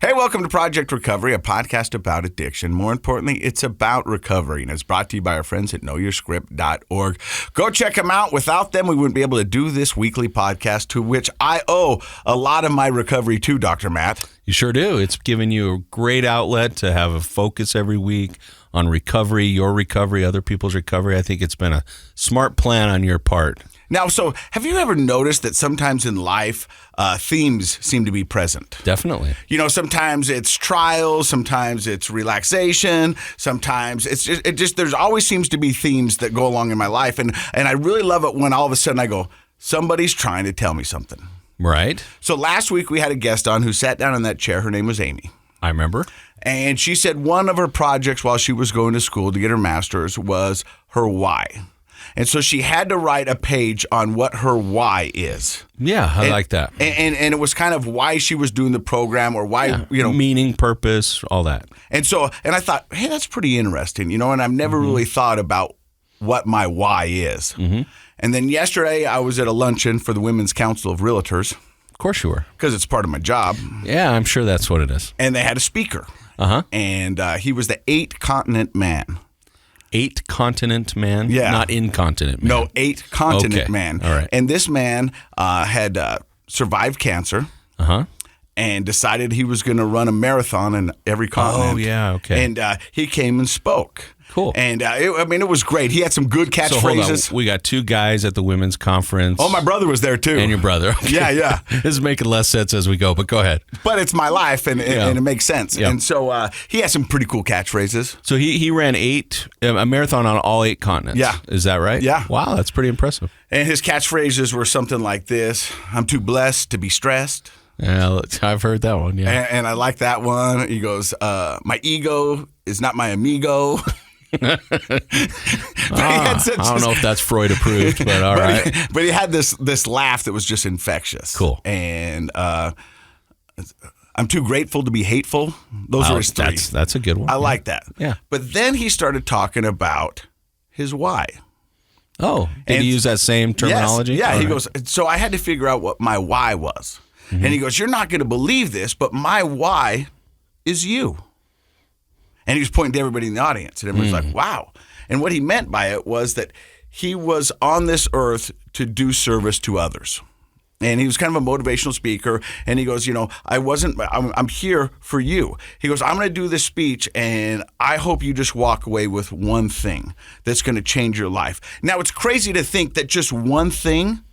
Hey, welcome to Project Recovery, a podcast about addiction. More importantly, it's about recovery, and it's brought to you by our friends at knowyourscript.org. Go check them out. Without them, we wouldn't be able to do this weekly podcast, to which I owe a lot of my recovery to, Dr. Matt. You sure do. It's given you a great outlet to have a focus every week on recovery, your recovery, other people's recovery. I think it's been a smart plan on your part. Now, so have you ever noticed that sometimes in life, themes seem to be present? Definitely. You know, sometimes it's trials, sometimes it's relaxation, sometimes it's just there's always seems to be themes that go along in my life. And I really love it when all of a sudden I go, somebody's trying to tell me something. Right. So last week we had a guest on who sat down in that chair. Her name was Amy. I remember. And she said one of her projects while she was going to school to get her master's was her why. And so she had to write a page on what her why is. Yeah, I like that. And it was kind of why she was doing the program or why, meaning, purpose, all that. And I thought, hey, that's pretty interesting, and I've never really thought about what my why is. Mm-hmm. And then yesterday I was at a luncheon for the Women's Council of Realtors. Of course you were. Because it's part of my job. Yeah, I'm sure that's what it is. And they had a speaker. Uh-huh. And he was the 8-continent man. 8-continent man? Yeah. Not incontinent man. No, 8-continent man. All right. And this man had survived cancer. Uh-huh. And decided he was going to run a marathon in every continent. Oh, yeah, okay. And he came and spoke. Cool. And it was great. He had some good catchphrases. So hold on. We got two guys at the women's conference. Oh, my brother was there too. And your brother. Okay. Yeah. This is making less sense as we go, but go ahead. But it's my life, and it makes sense. Yeah. And so he has some pretty cool catchphrases. So he ran a marathon on all 8 continents. Yeah. Is that right? Yeah. Wow, that's pretty impressive. And his catchphrases were something like this: I'm too blessed to be stressed. Yeah, I've heard that one, yeah. And I like that one. He goes, my ego is not my amigo. I don't know if that's Freud approved, but all right. But he had this laugh that was just infectious. Cool. And I'm too grateful to be hateful. Those are his 3. That's a good one. I like that. Yeah. But then he started talking about his why. Oh, did he use that same terminology? Yes. Yeah, all he right. goes, so I had to figure out what my why was. Mm-hmm. And he goes, you're not going to believe this, but my why is you. And he was pointing to everybody in the audience. And everybody's like, wow. And what he meant by it was that he was on this earth to do service to others. And he was kind of a motivational speaker. And he goes, I'm here for you. He goes, I'm going to do this speech, and I hope you just walk away with one thing that's going to change your life. Now, it's crazy to think that just one thing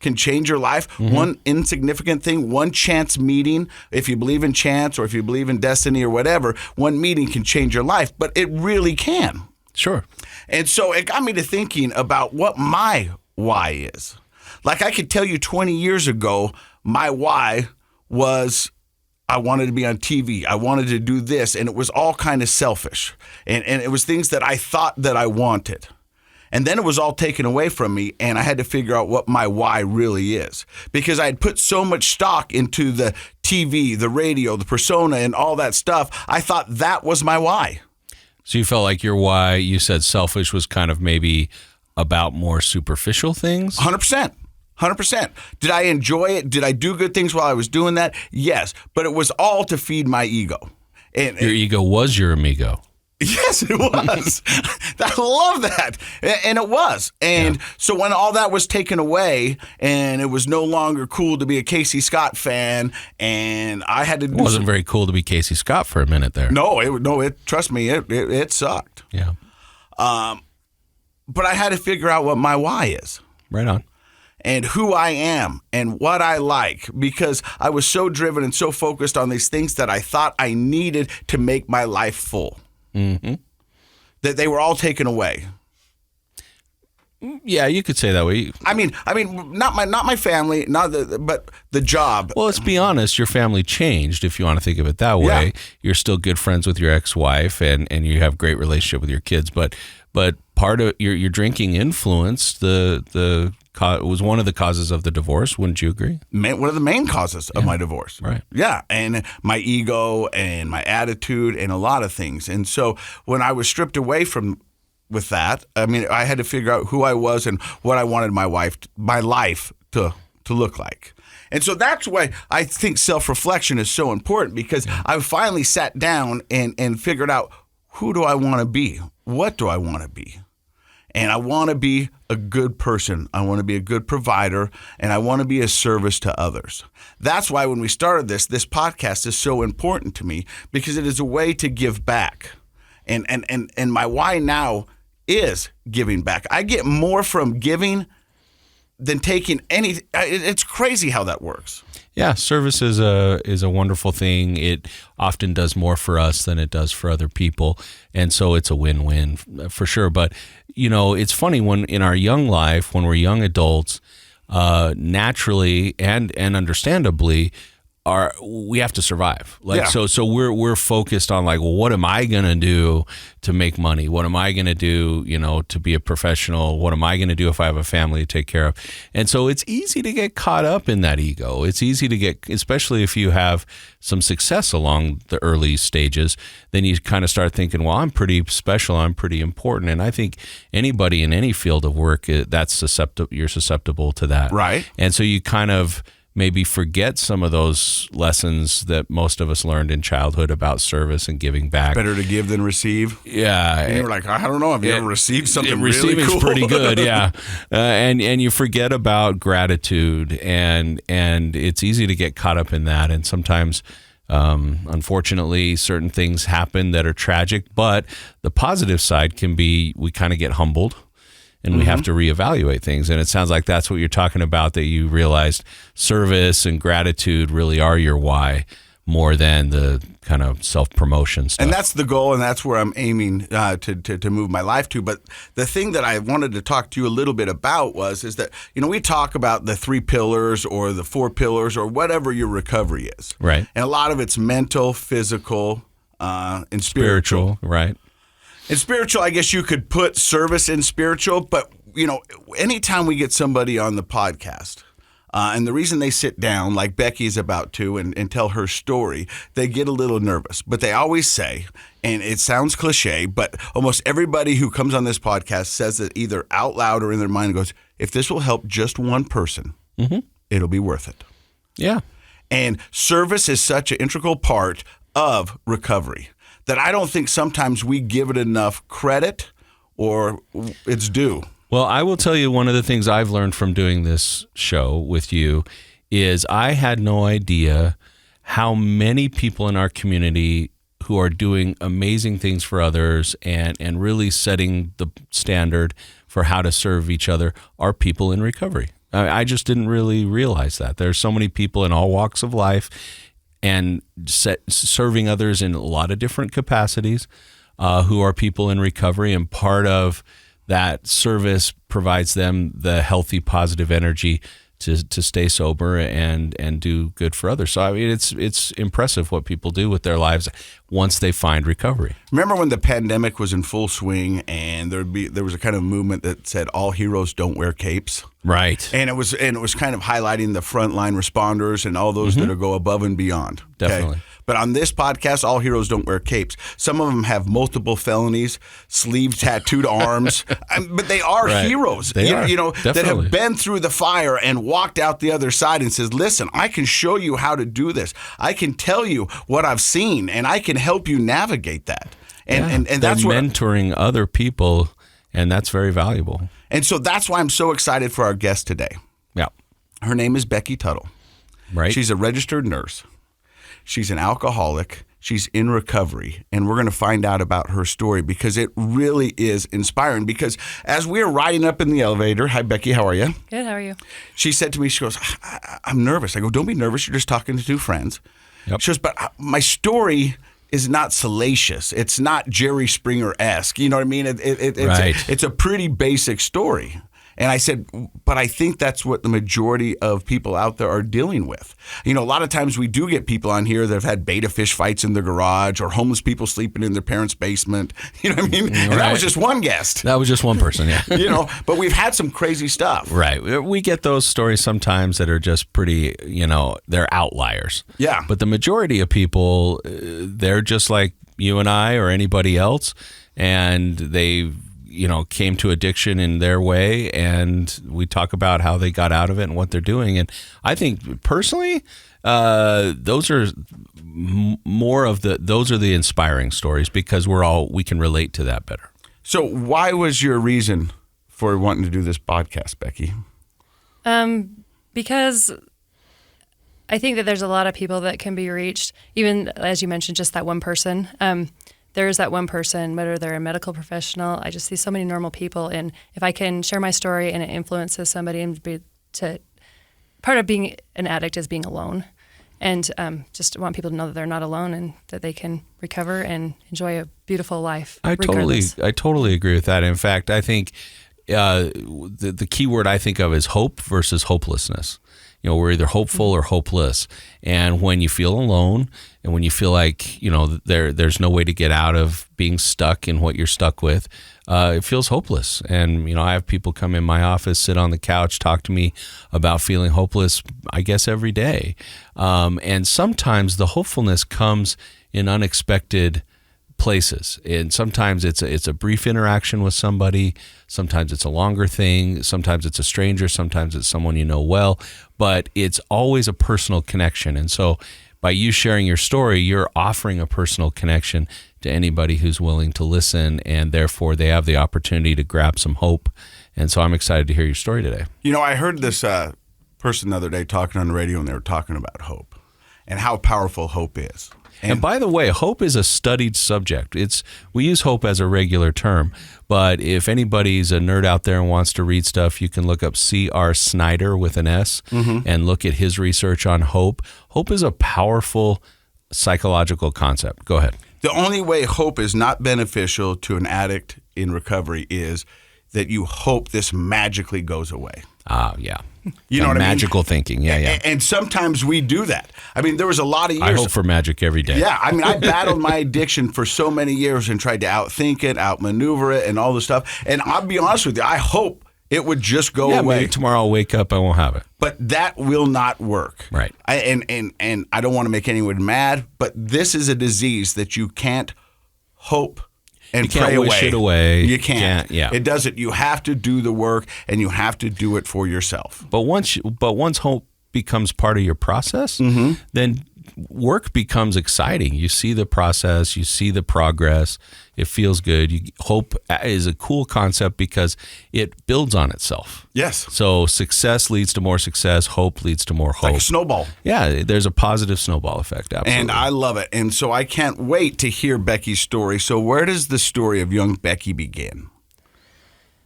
can change your life. Mm-hmm. One insignificant thing, one chance meeting, if you believe in chance or if you believe in destiny or whatever, one meeting can change your life, but it really can. Sure. And so it got me to thinking about what my why is. Like I could tell you 20 years ago, my why was I wanted to be on TV. I wanted to do this, and it was all kind of selfish. And it was things that I thought that I wanted. And then it was all taken away from me, and I had to figure out what my why really is. Because I had put so much stock into the TV, the radio, the persona, and all that stuff, I thought that was my why. So you felt like your why, you said selfish, was kind of maybe about more superficial things? 100%. 100%. Did I enjoy it? Did I do good things while I was doing that? Yes. But it was all to feed my ego. And your ego was your amigo. Yes, it was. I love that. And it was. And so when all that was taken away and it was no longer cool to be a Casey Scott fan, and I had to do It wasn't very cool to be Casey Scott for a minute there. Trust me, it sucked. Yeah. But I had to figure out what my why is. Right on. And who I am and what I like, because I was so driven and so focused on these things that I thought I needed to make my life full. Mm-hmm. That they were all taken away. Yeah, you could say that way. I mean, not my family, but the job. Well, let's be honest. Your family changed, if you want to think of it that way. Yeah. You're still good friends with your ex-wife, and you have a great relationship with your kids. But part of your drinking influenced was one of the causes of the divorce. Wouldn't you agree? One of the main causes of my divorce. Right. Yeah, and my my attitude, and a lot of things. And so when I was stripped away with that, I mean, I had to figure out who I was and what I wanted my life to look like. And so that's why I think self-reflection is so important, because I finally sat down and figured out, who do I want to be? What do I want to be? And I want to be a good person. I want to be a good provider, and I want to be a service to others. That's why when we started this podcast is so important to me, because it is a way to give back. And my why now is giving back. I get more from giving than taking any. It's crazy how that works. Yeah, service is a wonderful thing. It often does more for us than it does for other people, and so it's a win-win for sure. But it's funny, when in our young life, when we're young adults, naturally and understandably, we have to survive. So we're focused on like, well, what am I gonna do to make money? What am I gonna do, to be a professional? What am I gonna do if I have a family to take care of? And so it's easy to get caught up in that ego. It's easy to get, especially if you have some success along the early stages, then you kind of start thinking, well, I'm pretty special, I'm pretty important. And I think anybody in any field of work, you're susceptible to that. Right. And so you kind of maybe forget some of those lessons that most of us learned in childhood about service and giving back. Better to give than receive. Yeah. And you're like, I don't know. Have you ever received something really cool? Receiving's pretty good, yeah. And you forget about gratitude, and it's easy to get caught up in that. And sometimes, unfortunately, certain things happen that are tragic, but the positive side can be we kind of get humbled. And we have to reevaluate things. And it sounds like that's what you're talking about, that you realized service and gratitude really are your why, more than the kind of self-promotion stuff. And that's the goal, and that's where I'm aiming to move my life to. But the thing that I wanted to talk to you a little bit about is that, we talk about the 3 pillars or the 4 pillars or whatever your recovery is. Right. And a lot of it's mental, physical, and spiritual. Right. In spiritual, I guess you could put service in spiritual, but, anytime we get somebody on the podcast, and the reason they sit down, like Becky's about to, and tell her story, they get a little nervous. But they always say, and it sounds cliche, but almost everybody who comes on this podcast says it either out loud or in their mind, goes, if this will help just one person, it'll be worth it. Yeah. And service is such an integral part of recovery that I don't think sometimes we give it enough credit or its due. Well, I will tell you, one of the things I've learned from doing this show with you is I had no idea how many people in our community who are doing amazing things for others and really setting the standard for how to serve each other are people in recovery. I just didn't really realize that. There's so many people in all walks of life and serving others in a lot of different capacities who are people in recovery, and part of that service provides them the healthy, positive energy to stay sober and do good for others. So I mean, it's impressive what people do with their lives once they find recovery. Remember when the pandemic was in full swing, and there was a kind of movement that said all heroes don't wear capes? Right. And it was kind of highlighting the frontline responders and all those that go above and beyond. Definitely. Okay? But on this podcast, all heroes don't wear capes. Some of them have multiple felonies, sleeve tattooed arms, but they are heroes. They are. That have been through the fire and walked out the other side and says, listen, I can show you how to do this. I can tell you what I've seen, and I can help you navigate that. And that's they're what mentoring other people, and that's very valuable. And so that's why I'm so excited for our guest today. Yeah. Her name is Becky Tuttle. Right. She's a registered nurse. She's an alcoholic. She's in recovery. And we're going to find out about her story, because it really is inspiring. Because as we were riding up in the elevator, hi, Becky, how are you? Good, how are you? She said to me, she goes, I'm nervous. I go, don't be nervous. You're just talking to 2 friends. Yep. She goes, but my story is not salacious. It's not Jerry Springer-esque. You know what I mean? It's a pretty basic story. And I said, but I think that's what the majority of people out there are dealing with. A lot of times we do get people on here that have had beta fish fights in their garage, or homeless people sleeping in their parents' basement. You know what I mean? And that was just one guest. That was just one person, yeah. But we've had some crazy stuff. Right. We get those stories sometimes that are just pretty, they're outliers. Yeah. But the majority of people, they're just like you and I or anybody else, and they came to addiction in their way, and we talk about how they got out of it and what they're doing. And I think personally, those are those are the inspiring stories, because we can relate to that better. So why was your reason for wanting to do this podcast, Becky? Because I think that there's a lot of people that can be reached, even as you mentioned, just that one person. There's that one person, whether they're a medical professional. I just see so many normal people, and if I can share my story and it influences somebody, and part of being an addict is being alone, and just want people to know that they're not alone and that they can recover and enjoy a beautiful life. I totally agree with that. In fact, I think the key word I think of is hope versus hopelessness. We're either hopeful or hopeless. And when you feel alone, and when you feel like, there's no way to get out of being stuck in what you're stuck with, it feels hopeless. And, I have people come in my office, sit on the couch, talk to me about feeling hopeless, I guess, every day. And sometimes the hopefulness comes in unexpected places, and sometimes it's a brief interaction with somebody, sometimes it's a longer thing, sometimes it's a stranger, sometimes it's someone you know well, but it's always a personal connection. And so by you sharing your story, you're offering a personal connection to anybody who's willing to listen, and therefore they have the opportunity to grab some hope. And so I'm excited to hear your story today. I heard this person the other day talking on the radio, and they were talking about hope and how powerful hope is. And by the way, hope is a studied subject. We use hope as a regular term, but if anybody's a nerd out there and wants to read stuff, you can look up C.R. Snyder with an S and look at his research on hope. Hope is a powerful psychological concept. Go ahead. The only way hope is not beneficial to an addict in recovery is that you hope this magically goes away. Yeah. You know what magical thinking. Yeah. And sometimes we do that. There was a lot of years. I hope for magic every day. Yeah. I battled my addiction for so many years and tried to outthink it, outmaneuver it, and all this stuff. And I'll be honest with you, I hope it would just go away. Maybe tomorrow I'll wake up, I won't have it. But that will not work. Right. And I don't want to make anyone mad, but this is a disease that you can't hope and you can't wish it away. You can't. Yeah. It doesn't. You have to do the work, and you have to do it for yourself. But once hope becomes part of your process, then work becomes exciting. You see the process, you see the progress. It feels good. Hope is a cool concept because it builds on itself. Yes. So success leads to more success. Hope leads to more hope. Like a snowball. Yeah, there's a positive snowball effect. Absolutely. And I love it. And so I can't wait to hear Becky's story. So where does the story of young Becky begin?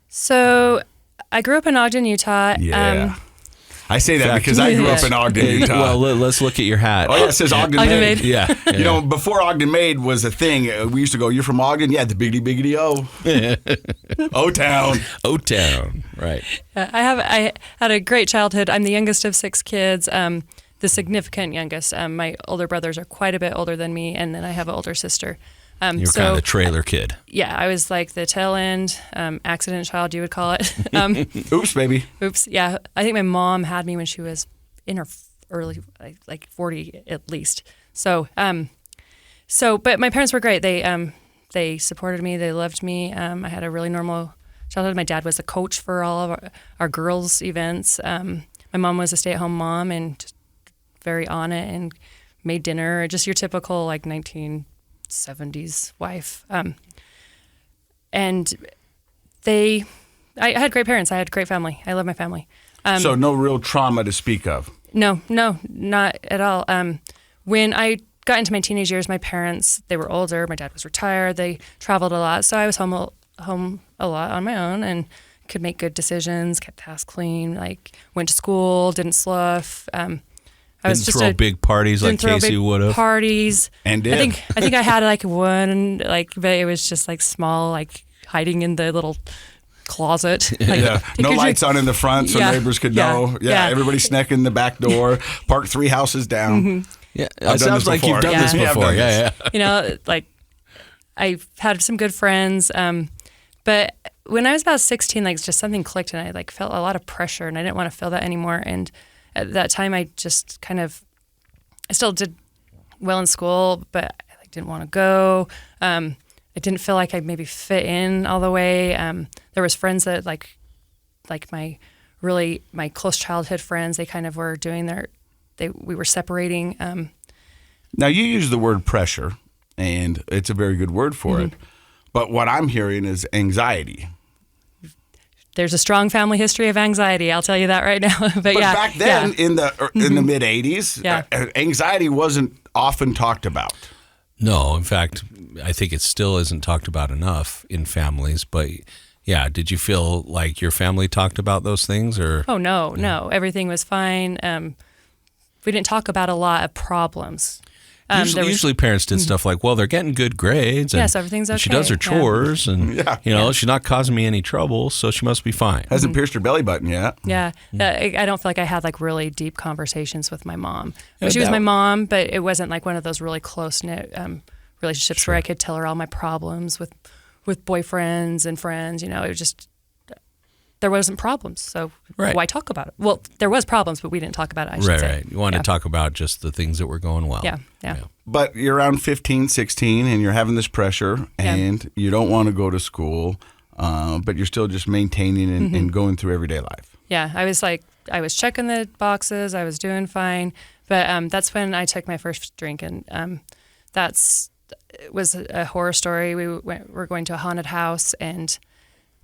So I grew up in Ogden, Utah. Yeah. I say that because I grew up in Ogden, Utah. Well, let's look at your hat. Oh, yeah, it says Ogden Made. Yeah. Before Ogden Made was a thing, we used to go, "You're from Ogden?" Yeah, the biggity O. O-Town. O-Town, right. I had a great childhood. I'm the youngest of 6 kids, the significant youngest. My older brothers are quite a bit older than me, and then I have an older sister. You're kind of the trailer kid. Yeah, I was like the tail end, accident child, you would call it. Oops, baby. Oops, yeah. I think my mom had me when she was in her early, like 40 at least. So, but my parents were great. They supported me. They loved me. I had a really normal childhood. My dad was a coach for all of our girls' events. My mom was a stay-at-home mom and just very on it and made dinner. Just your typical like 1970s wife. And I had great parents. I had a great family. I love my family. So no real trauma to speak of? No, not at all. When I got into my teenage years, my parents, they were older. My dad was retired. They traveled a lot. So I was home a lot on my own and could make good decisions, kept the house clean, like went to school, didn't slough. I didn't throw big parties like Casey would have. Parties. And did. I think I had like one, but it was just like small, like hiding in the little closet. Like, no lights on in the front so neighbors could know. Yeah, everybody snuck in the back door, parked 3 houses down. Mm-hmm. Yeah, it sounds like you've done this before. Yeah. Like I've had some good friends, but when I was about 16, like just something clicked and I like felt a lot of pressure and I didn't want to feel that anymore. And at that time, I just I still did well in school, but I didn't want to go. didn't feel like I maybe fit in all the way. There was friends that like my close childhood friends, they kind of were doing we were separating. Now you use the word pressure, and it's a very good word for it. But what I'm hearing is anxiety. There's a strong family history of anxiety. I'll tell you that right now. but yeah, back then, in the mid '80s, anxiety wasn't often talked about. No, in fact, I think it still isn't talked about enough in families. But yeah, did you feel like your family talked about those things, or? Oh no, everything was fine. We didn't talk about a lot of problems. Usually parents did stuff like, well, they're getting good grades. And so everything's okay. She does her chores, and she's not causing me any trouble, so she must be fine. Hasn't pierced her belly button yet. Yeah, I don't feel like I had like really deep conversations with my mom. She was my mom, but it wasn't like one of those really close knit relationships where I could tell her all my problems with boyfriends and friends. It was just. There wasn't problems, so why talk about it? Well, there was problems, but we didn't talk about it, I should say. Right. You want to talk about just the things that were going well. Yeah. But you're around 15, 16, and you're having this pressure, and you don't want to go to school, but you're still just maintaining and going through everyday life. Yeah, I was checking the boxes, I was doing fine, but that's when I took my first drink, and it was a horror story. We're going to a haunted house, and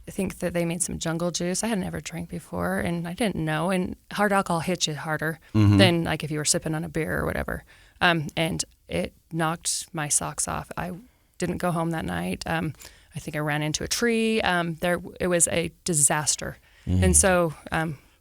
I think that they made some jungle juice. I had never drank before, and I didn't know. And hard alcohol hits you harder than like if you were sipping on a beer or whatever. And it knocked my socks off. I didn't go home that night. I think I ran into a tree. It was a disaster. And so.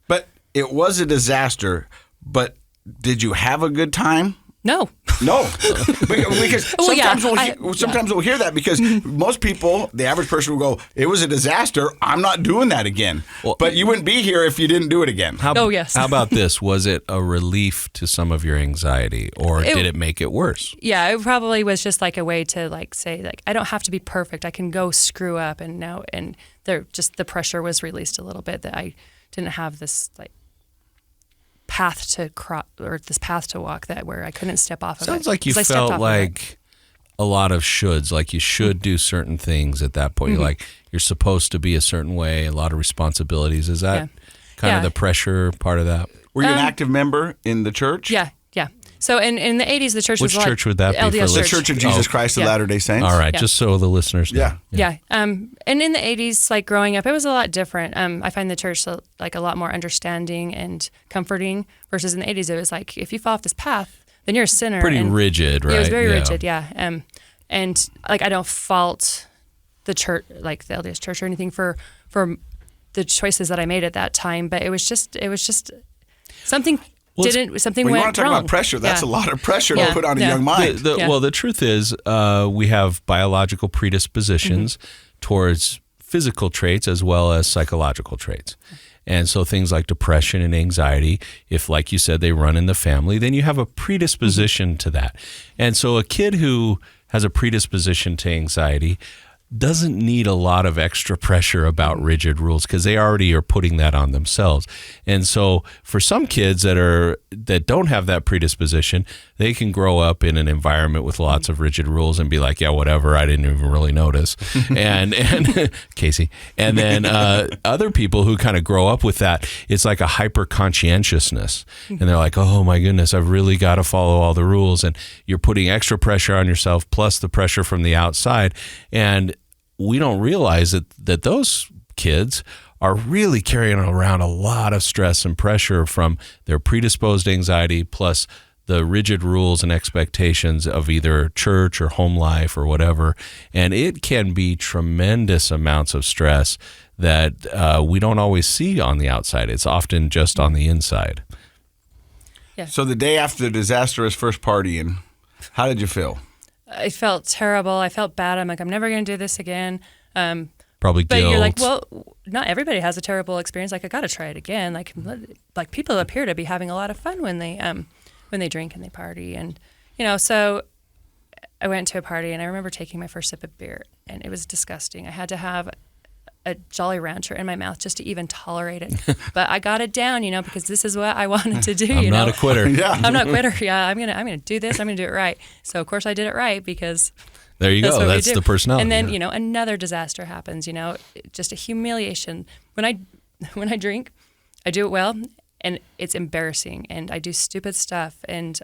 But it was a disaster. But did you have a good time? No. Because sometimes we'll hear that because most people, the average person will go, it was a disaster, I'm not doing that again. Well, but you wouldn't be here if you didn't do it again. How about this? Was it a relief to some of your anxiety, or did it make it worse? Yeah, it probably was just like a way to like say like I don't have to be perfect. I can go screw up, and the pressure was released a little bit that I didn't have this like path to walk where I couldn't step off of it. Sounds like you felt like a lot of shoulds, like you should do certain things at that point. You're supposed to be a certain way, a lot of responsibilities. Is that kind of the pressure part of that? Were you an active member in the church? Yeah. So in the 80s, the church was Which church would that be? LDS The Church of Jesus Christ of Latter-day Saints. All right, just so the listeners know. Yeah. And in the 80s, like growing up, it was a lot different. I find the church like a lot more understanding and comforting versus in the 80s, it was like, if you fall off this path, then you're a sinner. Pretty rigid, right? It was very rigid, yeah. And like I don't fault the church, like the LDS church or anything for the choices that I made at that time, but it was just something... When you want to talk about pressure, that's a lot of pressure to put on a young mind. Well, the truth is we have biological predispositions towards physical traits as well as psychological traits. And so things like depression and anxiety, if, like you said, they run in the family, then you have a predisposition to that. And so a kid who has a predisposition to anxiety doesn't need a lot of extra pressure about rigid rules because they already are putting that on themselves. And so for some kids that don't have that predisposition, they can grow up in an environment with lots of rigid rules and be like, yeah, whatever, I didn't even really notice. and Casey. And then other people who kind of grow up with that, it's like a hyper conscientiousness. And they're like, oh my goodness, I've really got to follow all the rules. And you're putting extra pressure on yourself plus the pressure from the outside. And we don't realize that those kids are really carrying around a lot of stress and pressure from their predisposed anxiety plus the rigid rules and expectations of either church or home life or whatever. And it can be tremendous amounts of stress that we don't always see on the outside. It's often just on the inside. Yeah. So the day after the disastrous first partying, how did you feel? I felt terrible. I felt bad. I'm like, I'm never going to do this again. Probably but guilt. You're like, well, not everybody has a terrible experience. Like, I got to try it again. Like people appear to be having a lot of fun when they drink and they party. And, so I went to a party and I remember taking my first sip of beer and it was disgusting. I had to have a Jolly Rancher in my mouth just to even tolerate it. But I got it down, because this is what I wanted to do. I'm not a quitter. Yeah. I'm not a quitter. Yeah, I'm gonna do this. I'm gonna do it right. So of course I did it right because There you go. what we That's do. the personality. And then, yeah. another disaster happens, just a humiliation. When I drink, I do it well, and it's embarrassing, and I do stupid stuff, and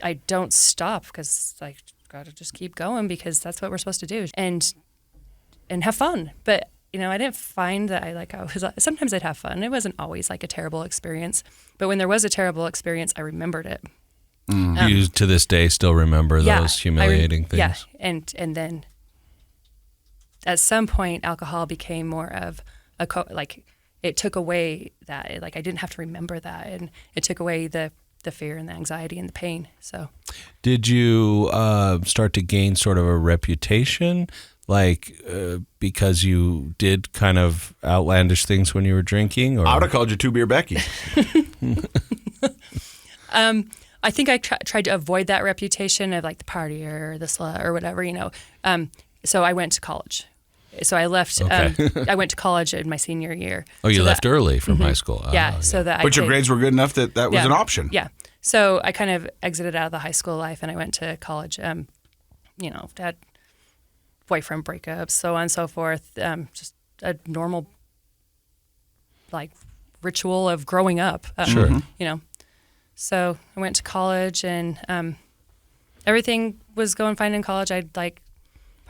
I don't stop because I gotta just keep going because that's what we're supposed to do, and have fun. But I didn't find that I was. Sometimes I'd have fun. It wasn't always like a terrible experience, but when there was a terrible experience, I remembered it. You to this day still remember those humiliating things. Yeah, and then at some point, alcohol became more of it took away that. I didn't have to remember that, and it took away the fear and the anxiety and the pain. So, did you start to gain sort of a reputation, because you did kind of outlandish things when you were drinking? Or I would have called you 2 Beer Becky. I think I tried to avoid that reputation of the partier or the slut or whatever, So I went to college. So I left. Okay. I went to college in my senior year. Oh, you left early from high school. Yeah, so that. But your grades were good enough that was an option. Yeah. So I kind of exited out of the high school life and I went to college. Had boyfriend breakups, so on and so forth. Just a normal, ritual of growing up. Sure. So I went to college and everything was going fine in college.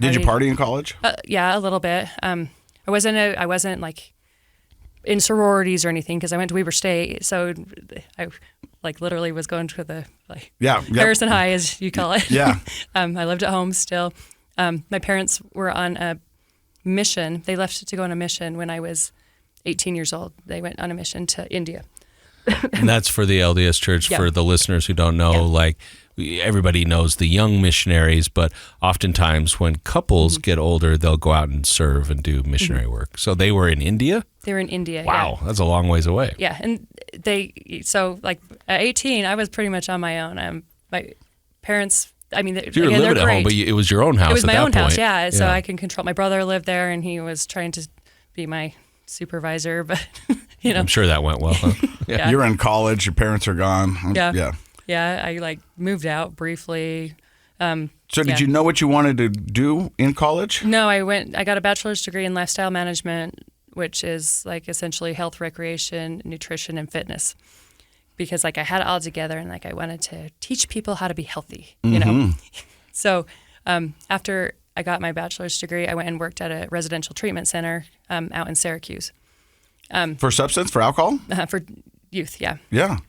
Did you party in college? Yeah, a little bit. I wasn't in sororities or anything because I went to Weber State, so I literally was going to the Harrison High, as you call it. Yeah. I lived at home still. My parents were on a mission. They left to go on a mission when I was 18 years old. They went on a mission to India. And that's for the LDS Church. Yeah. For the listeners who don't know, everybody knows the young missionaries, but oftentimes when couples get older, they'll go out and serve and do missionary work. So they were in India? They were in India. Wow, that's a long ways away. Yeah, and at 18, I was pretty much on my own. My parents, so you were living at home, but it was your own house. It was at my that own point. house, yeah. So I can control. My brother lived there, and he was trying to be my supervisor, but I'm sure that went well. Huh? Yeah. You're in college. Your parents are gone. Yeah. Yeah, I moved out briefly. So did you know what you wanted to do in college? No, I got a bachelor's degree in lifestyle management, which is essentially health, recreation, nutrition, and fitness. Because I had it all together and I wanted to teach people how to be healthy, So after I got my bachelor's degree, I went and worked at a residential treatment center out in Syracuse. For substance, for alcohol? For youth, yeah. Yeah.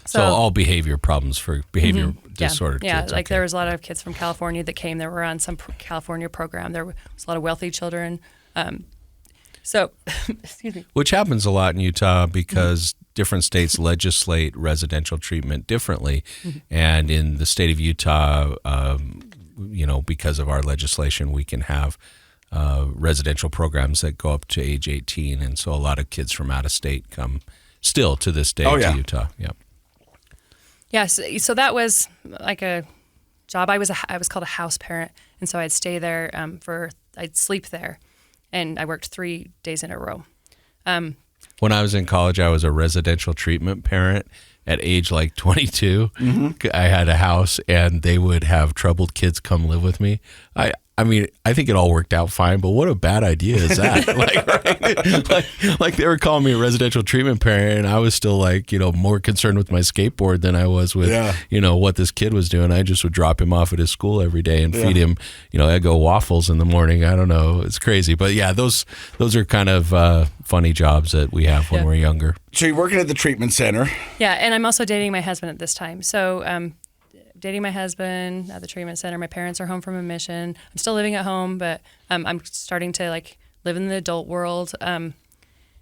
So all behavior problems for behavior disorder yeah. kids. There was a lot of kids from California that came. They were on some California program. There was a lot of wealthy children. Excuse me. Which happens a lot in Utah because different states legislate residential treatment differently. And in the state of Utah, because of our legislation, we can have residential programs that go up to age 18. And so a lot of kids from out of state come still to this day to Utah. Yeah. Yes, so that was a job. I was called a house parent, and so I'd stay there I'd sleep there, and I worked 3 days in a row. When I was in college, I was a residential treatment parent at age 22. I had a house, and they would have troubled kids come live with me. I mean, I think it all worked out fine, but what a bad idea is that? Like they were calling me a residential treatment parent, and I was still more concerned with my skateboard than I was with, what this kid was doing. I just would drop him off at his school every day and feed him, Eggo waffles in the morning. I don't know. It's crazy. But yeah, those are kind of funny jobs that we have when we're younger. So you're working at the treatment center. Yeah, and I'm also dating my husband at this time. So dating my husband at the treatment center. My parents are home from a mission. I'm still living at home, but I'm starting to live in the adult world.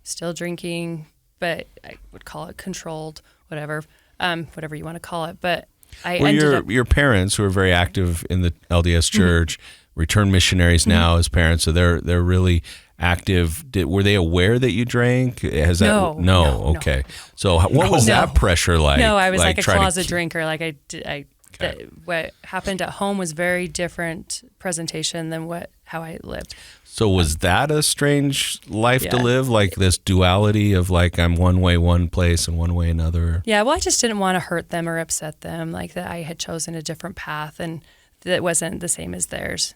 Still drinking, but I would call it controlled, whatever you want to call it. But your parents, who are very active in the LDS Church, returned missionaries now as parents, so they're really active. Were they aware that you drank? No. Okay. So what was that pressure like? No, I was a trying closet drinker. I what happened at home was very different presentation than how I lived. So was that a strange life to Yeah. live? Like this duality of like I'm one way one place and one way another? Yeah, well, I just didn't want to hurt them or upset them, like that I had chosen a different path and that wasn't the same as theirs.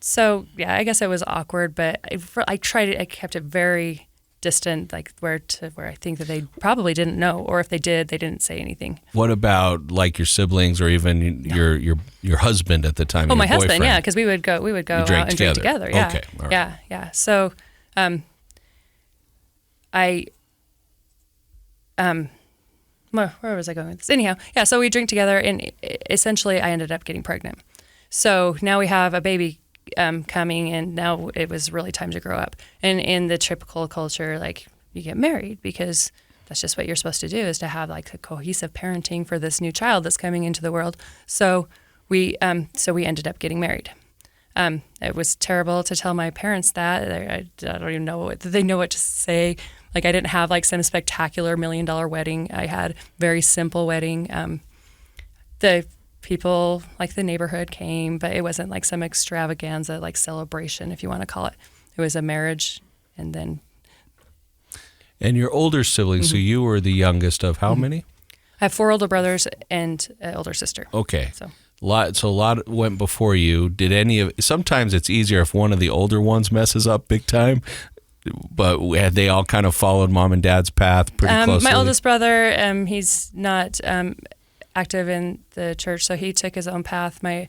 So, yeah, I guess it was awkward, but I kept it very distant, like where I think that they probably didn't know, or if they did, they didn't say anything. What about like your siblings or even your husband at the time? Oh, my your husband, boyfriend? yeah, because we would go out and drink together. Yeah. Okay, all right. Yeah. So, where was I going with this? Anyhow, yeah. So we drink together, and essentially, I ended up getting pregnant. So now we have a baby coming, and now it was really time to grow up. And in the typical culture, like you get married because that's just what you're supposed to do, is to have like a cohesive parenting for this new child that's coming into the world. So we ended up getting married. It was terrible to tell my parents that. I don't even know they know what to say. Like I didn't have like some spectacular $1 million wedding. I had very simple wedding. The people, like the neighborhood, came, but it wasn't like some extravaganza, like celebration, if you want to call it. It was a marriage, and then. And your older siblings, so you were the youngest of how many? I have 4 older brothers and an older sister. Okay. So A lot went before you. Sometimes it's easier if one of the older ones messes up big time, but had they all kind of followed mom and dad's path pretty closely? My oldest brother, he's not active in the church, so he took his own path. My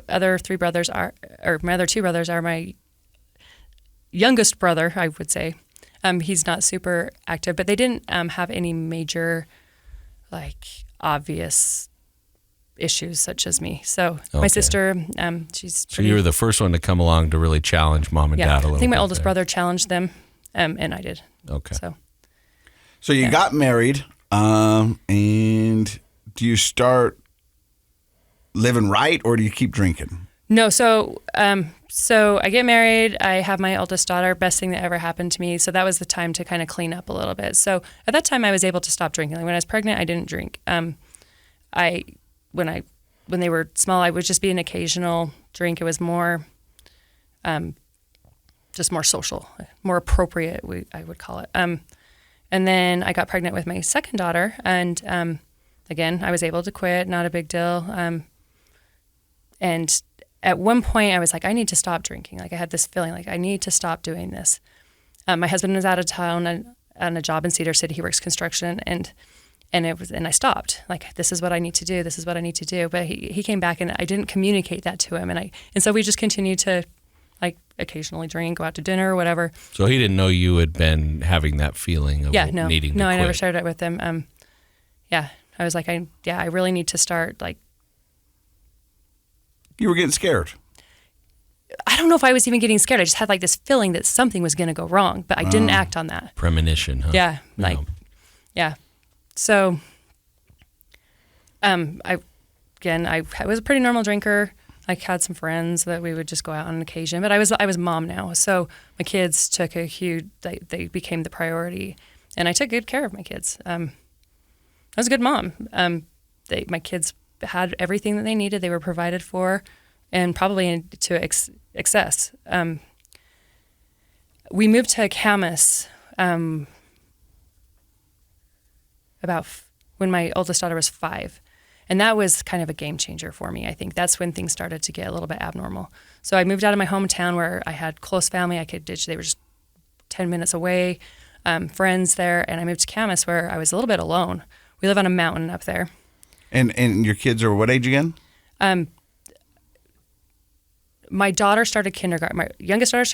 other 2 brothers are my youngest brother, I would say. He's not super active, but they didn't have any major, like, obvious issues such as me. So my sister, she's pretty... So you were the first one to come along to really challenge mom and dad a little bit. I think my oldest brother challenged them, and I did. Okay. So you got married, and do you start living right, or do you keep drinking? No, so I get married. I have my oldest daughter, best thing that ever happened to me. So that was the time to kind of clean up a little bit. So at that time, I was able to stop drinking. Like when I was pregnant, I didn't drink. When they were small, I would just be an occasional drink. It was more, just more social, more appropriate, I would call it. And then I got pregnant with my second daughter, and again, I was able to quit. Not a big deal. And at one point, I was like, I need to stop drinking. Like I had this feeling like I need to stop doing this. My husband was out of town on a job in Cedar City. He works construction, and I stopped. Like, this is what I need to do. This is what I need to do. But he came back, and I didn't communicate that to him. And so we just continued to, like, occasionally drink, go out to dinner or whatever. So he didn't know you had been having that feeling of needing to quit. I never shared it with him. I was like, I really need to start, like. You were getting scared. I don't know if I was even getting scared. I just had like this feeling that something was going to go wrong, but I didn't act on that. Premonition, huh? Yeah. So, I was a pretty normal drinker. I had some friends that we would just go out on occasion, but I was mom now. So my kids took they became the priority, and I took good care of my kids. I was a good mom. My kids had everything that they needed. They were provided for, and probably to excess. We moved to Camas about when my oldest daughter was 5. And that was kind of a game changer for me. I think that's when things started to get a little bit abnormal. So I moved out of my hometown where I had close family. I could ditch. They were just 10 minutes away, friends there. And I moved to Camas where I was a little bit alone. We live on a mountain up there. And your kids are what age again? My daughter started kindergarten. My youngest daughter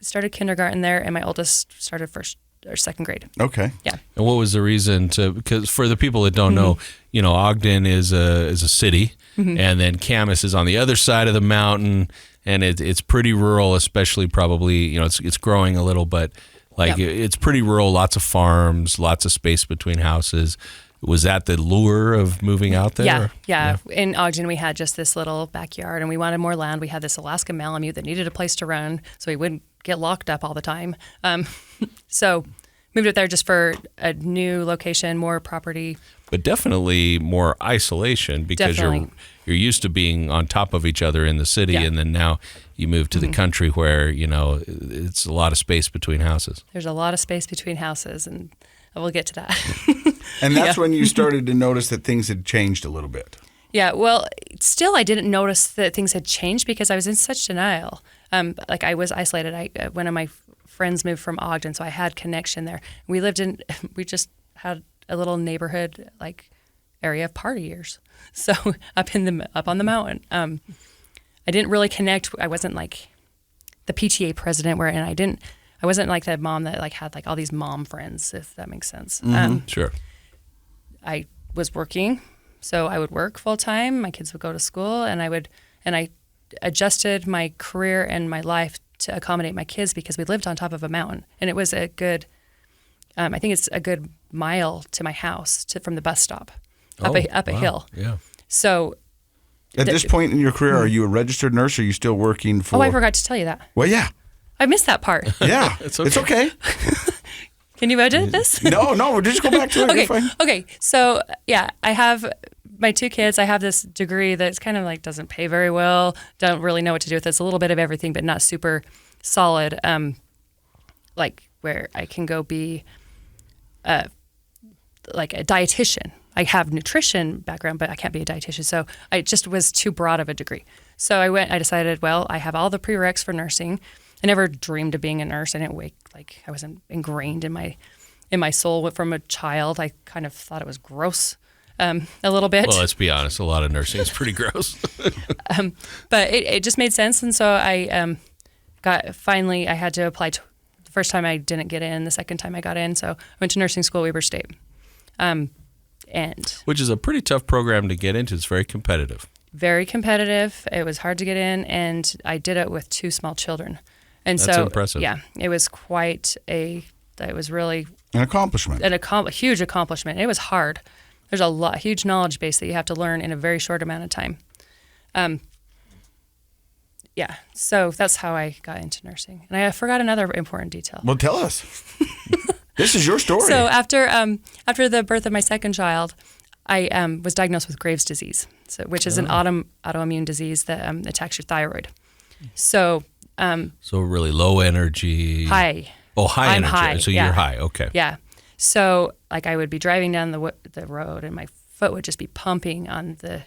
started kindergarten there, and my oldest started first or second grade. Okay. Yeah. And what was the reason because for the people that don't know, Ogden is a city, and then Camas is on the other side of the mountain, and it's pretty rural, especially probably, it's growing a little, but it's pretty rural, lots of farms, lots of space between houses. Was that the lure of moving out there? Yeah. In Ogden, we had just this little backyard, and we wanted more land. We had this Alaska Malamute that needed a place to run, so we wouldn't get locked up all the time. So moved it there just for a new location, more property. but definitely more isolation because Definitely. you're used to being on top of each other in the city, Yeah. and then now you move to the country where it's a lot of space between houses. There's a lot of space between houses, and we'll get to that. And that's when you started to notice that things had changed a little bit. Yeah, well, still I didn't notice that things had changed because I was in such denial. Like I was isolated. One of my friends moved from Ogden, so I had connection there. We just had a little neighborhood like area of partiers. So up on the mountain. I didn't really connect. I wasn't like the PTA president I wasn't like that mom that like had like all these mom friends, if that makes sense. Sure. I was working, so I would work full time. My kids would go to school, and I adjusted my career and my life to accommodate my kids because we lived on top of a mountain, and it was a good. I think it's a good mile to my house from the bus stop, up a hill. Yeah. So At this point in your career, are you a registered nurse or are you still working for... Oh, I forgot to tell you that. Well, yeah. I missed that part. Yeah. It's okay. It's okay. Can you edit this? No, we'll just go back to it. You're fine. Okay. So yeah, I have my 2 kids. I have this degree that's kind of like doesn't pay very well. Don't really know what to do with it. It's a little bit of everything, but not super solid. Like where I can go be like a dietitian. I have nutrition background, but I can't be a dietitian. So I just was too broad of a degree. So I decided, well, I have all the prereqs for nursing. I never dreamed of being a nurse. I didn't I wasn't ingrained in my soul from a child. I kind of thought it was gross a little bit. Well, let's be honest. A lot of nursing is pretty gross. But it just made sense. And so I finally I had to apply. The first time I didn't get in. The second time I got in. So I went to nursing school, Weber State. Which is a pretty tough program to get into. It's very competitive. Very competitive. It was hard to get in, and I did it with 2 small children. And That's so, impressive. Yeah, it was it was really An accomplishment. a huge accomplishment. It was hard. There's a huge knowledge base that you have to learn in a very short amount of time. Yeah, so that's how I got into nursing. And I forgot another important detail. Well, tell us. This is your story. So after the birth of my second child, I was diagnosed with Graves' disease, which is an autoimmune disease that attacks your thyroid. So really low energy. high. Oh, high I'm energy. high, So yeah. you're high. Okay. Yeah. So like I would be driving down the road and my foot would just be pumping on the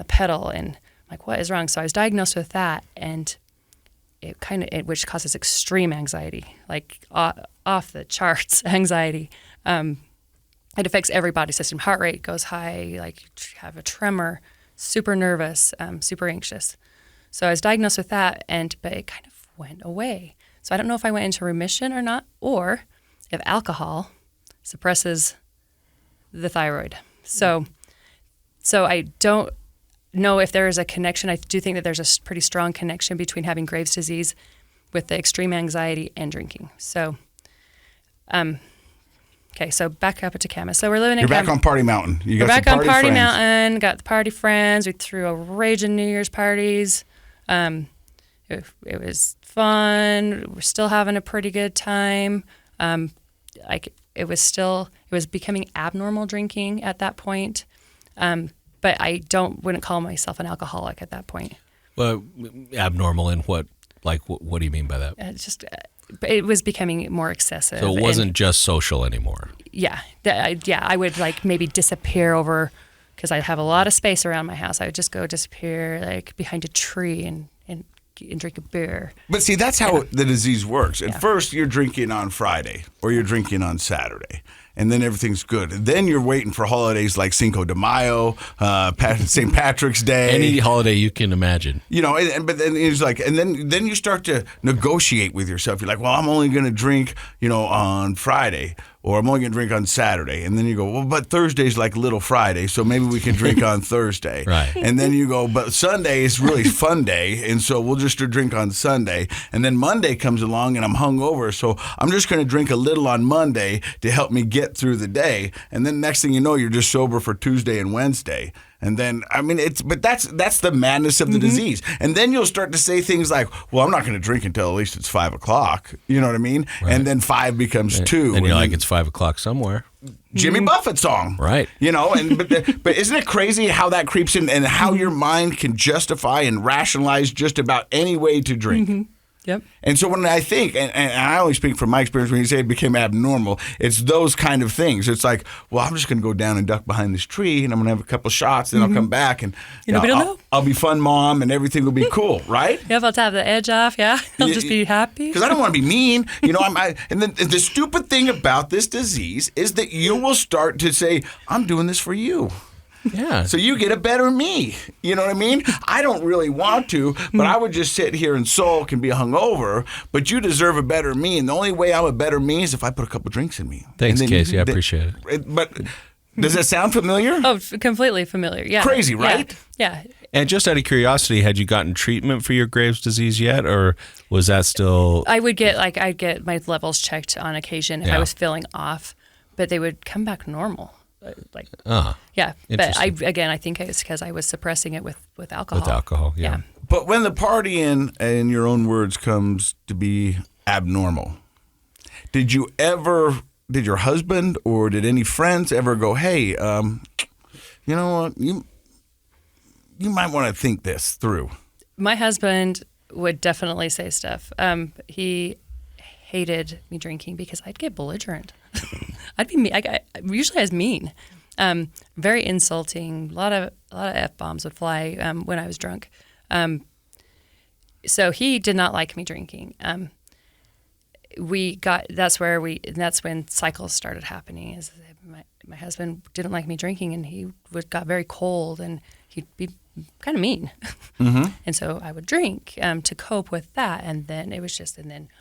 pedal, and I'm like, what is wrong? So I was diagnosed with that, and which causes extreme anxiety, like off the charts anxiety. It affects every body system. Heart rate goes high, like have a tremor, super nervous, super anxious. So I was diagnosed with that, but it kind of went away. So I don't know if I went into remission or not, or if alcohol suppresses the thyroid. So I don't know if there is a connection. I do think that there's a pretty strong connection between having Graves' disease with the extreme anxiety and drinking. So, okay, so back up to Camas. So we're living in You're back on Party Mountain. We're back on Party Mountain, got the party friends. We threw a raging New Year's parties. It was fun. We're still having a pretty good time. It was becoming abnormal drinking at that point. But I wouldn't call myself an alcoholic at that point. Well, abnormal in what? Like, what do you mean by that? It was becoming more excessive. So it wasn't just social anymore. Yeah. I would like maybe disappear over, because I have a lot of space around my house. I would just go disappear like behind a tree and drink a beer. But see, that's how the disease works. At first, you're drinking on Friday or you're drinking on Saturday, and then everything's good. And then you're waiting for holidays like Cinco de Mayo, St. Patrick's Day. Any holiday you can imagine. But then it's like, and then you start to negotiate with yourself. You're like, well, I'm only going to drink, on Friday, or I'm only going to drink on Saturday. And then you go, well, but Thursday's like Little Friday, so maybe we can drink on Thursday. Right. And then you go, but Sunday is really fun day, and so we'll just drink on Sunday. And then Monday comes along, and I'm hungover, so I'm just going to drink a little on Monday to help me get through the day. And then next thing you know, you're just sober for Tuesday and Wednesday. And then, I mean, but that's the madness of the disease. And then you'll start to say things like, well, I'm not going to drink until at least it's 5 o'clock. You know what I mean? Right. And then 5 becomes 2. And you're like, it's 5 o'clock somewhere. Jimmy Buffett song. Right. You know, but isn't it crazy how that creeps in and how your mind can justify and rationalize just about any way to drink? Yep. And so when I think, and I only speak from my experience, when you say it became abnormal, it's those kind of things. It's like, well, I'm just going to go down and duck behind this tree, and I'm going to have a couple shots, then I'll come back, and I'll be fun mom, and everything will be cool, right? Yep, I'll have the edge off, yeah. I'll just be happy. Because I don't want to be mean. You know, and then the stupid thing about this disease is that you will start to say, I'm doing this for you. Yeah. So you get a better me. You know what I mean? I don't really want to, but I would just sit here and sulk and be hungover, but you deserve a better me. And the only way I'm a better me is if I put a couple drinks in me. Thanks, Casey. I appreciate it. But does that sound familiar? Oh, completely familiar. Yeah. Crazy, right? Yeah. And just out of curiosity, had you gotten treatment for your Graves' disease yet, or was that still? I'd get my levels checked on occasion if I was feeling off, but they would come back normal. Yeah, but I think it's because I was suppressing it with alcohol. With alcohol, yeah. But when the partying, in your own words, comes to be abnormal, did your husband or did any friends ever go, hey, you know what, you might want to think this through? My husband would definitely say stuff. He hated me drinking because I'd get belligerent. I'd be mean. Usually I was mean, very insulting. A lot of F-bombs would fly when I was drunk. So he did not like me drinking. That's when cycles started happening. My husband didn't like me drinking, and he got very cold, and he'd be kind of mean. And so I would drink to cope with that, and then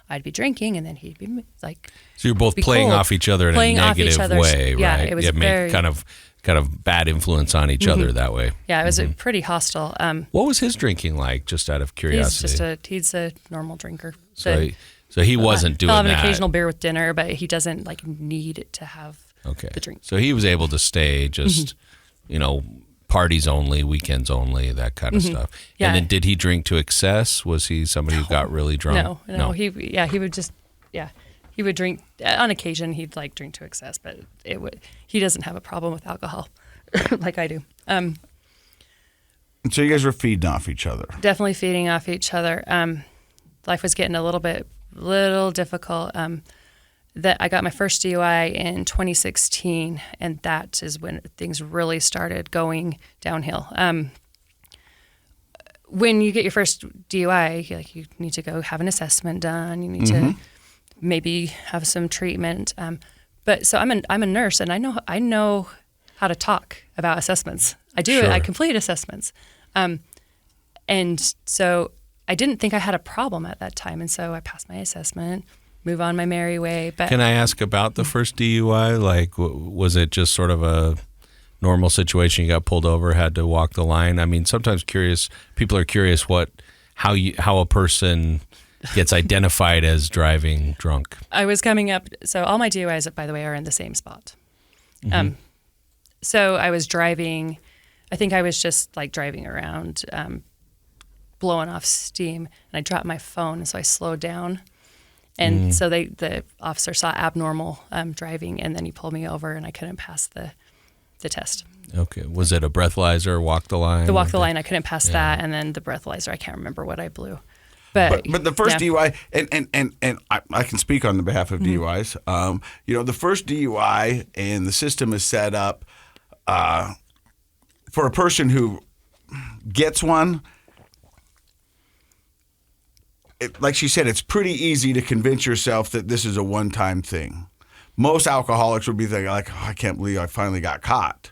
I'd be drinking, and then he'd be like. So you're both playing off each other in a negative way, yeah, right? It was very kind of bad influence on each other that way. Yeah, it was pretty hostile. What was his drinking like? Just out of curiosity. He's a normal drinker. So he wasn't doing that. He'll have an occasional beer with dinner, but he doesn't need to have the drink. So he was able to stay just, parties only, weekends only, that kind of stuff. Yeah. And then did he drink to excess? Was he somebody who got really drunk? No. He would drink on occasion. He'd drink to excess, but he doesn't have a problem with alcohol like I do. And so you guys were feeding off each other. Definitely feeding off each other. Life was getting a little difficult. That I got my first DUI in 2016, and that is when things really started going downhill. When you get your first DUI, you need to go have an assessment done. You need to maybe have some treatment. But so I'm a nurse, and I know how to talk about assessments. I do. Sure. I complete assessments, and so I didn't think I had a problem at that time, and so I passed my assessment. Move on my merry way. But can I ask about the first DUI? Was it just sort of a normal situation? You got pulled over, had to walk the line. I mean, sometimes people are curious how a person gets identified as driving drunk. I was coming up. So all my DUIs, by the way, are in the same spot. So I was driving. I think I was just driving around, blowing off steam, and I dropped my phone, and so I slowed down. And so the officer saw abnormal driving, and then he pulled me over, and I couldn't pass the test. Okay. Was it a breathalyzer, walk the line? The walk the line, I couldn't pass that, and then the breathalyzer, I can't remember what I blew. But the first DUI, and I can speak on the behalf of DUIs. The first DUI, and the system is set up for a person who gets one. Like she said, it's pretty easy to convince yourself that this is a one-time thing. Most alcoholics would be thinking I can't believe I finally got caught.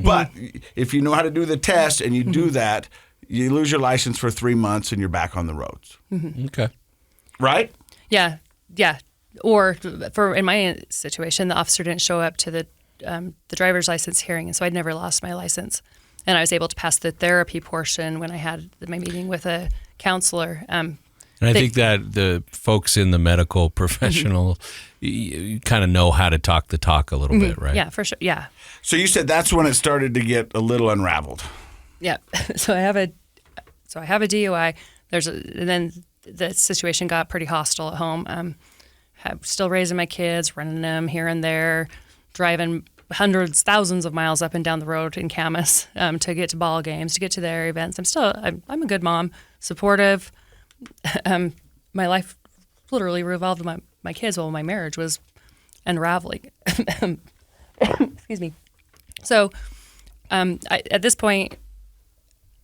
But if you know how to do the test and you do that, you lose your license for 3 months and you're back on the roads. Okay. Right? Yeah. Or in my situation, the officer didn't show up to the driver's license hearing, and so I'd never lost my license. And I was able to pass the therapy portion when I had my meeting with a counselor. And I think that the folks in the medical professional you kind of know how to talk the talk a little bit, right? Yeah, for sure. Yeah. So you said that's when it started to get a little unraveled. Yeah. So I have a DUI. And then the situation got pretty hostile at home. Still raising my kids, running them here and there, driving hundreds, thousands of miles up and down the road in Camas to get to ball games, to get to their events. I'm a good mom, supportive. My life literally revolved around my kids while my marriage was unraveling. Excuse me. So at this point,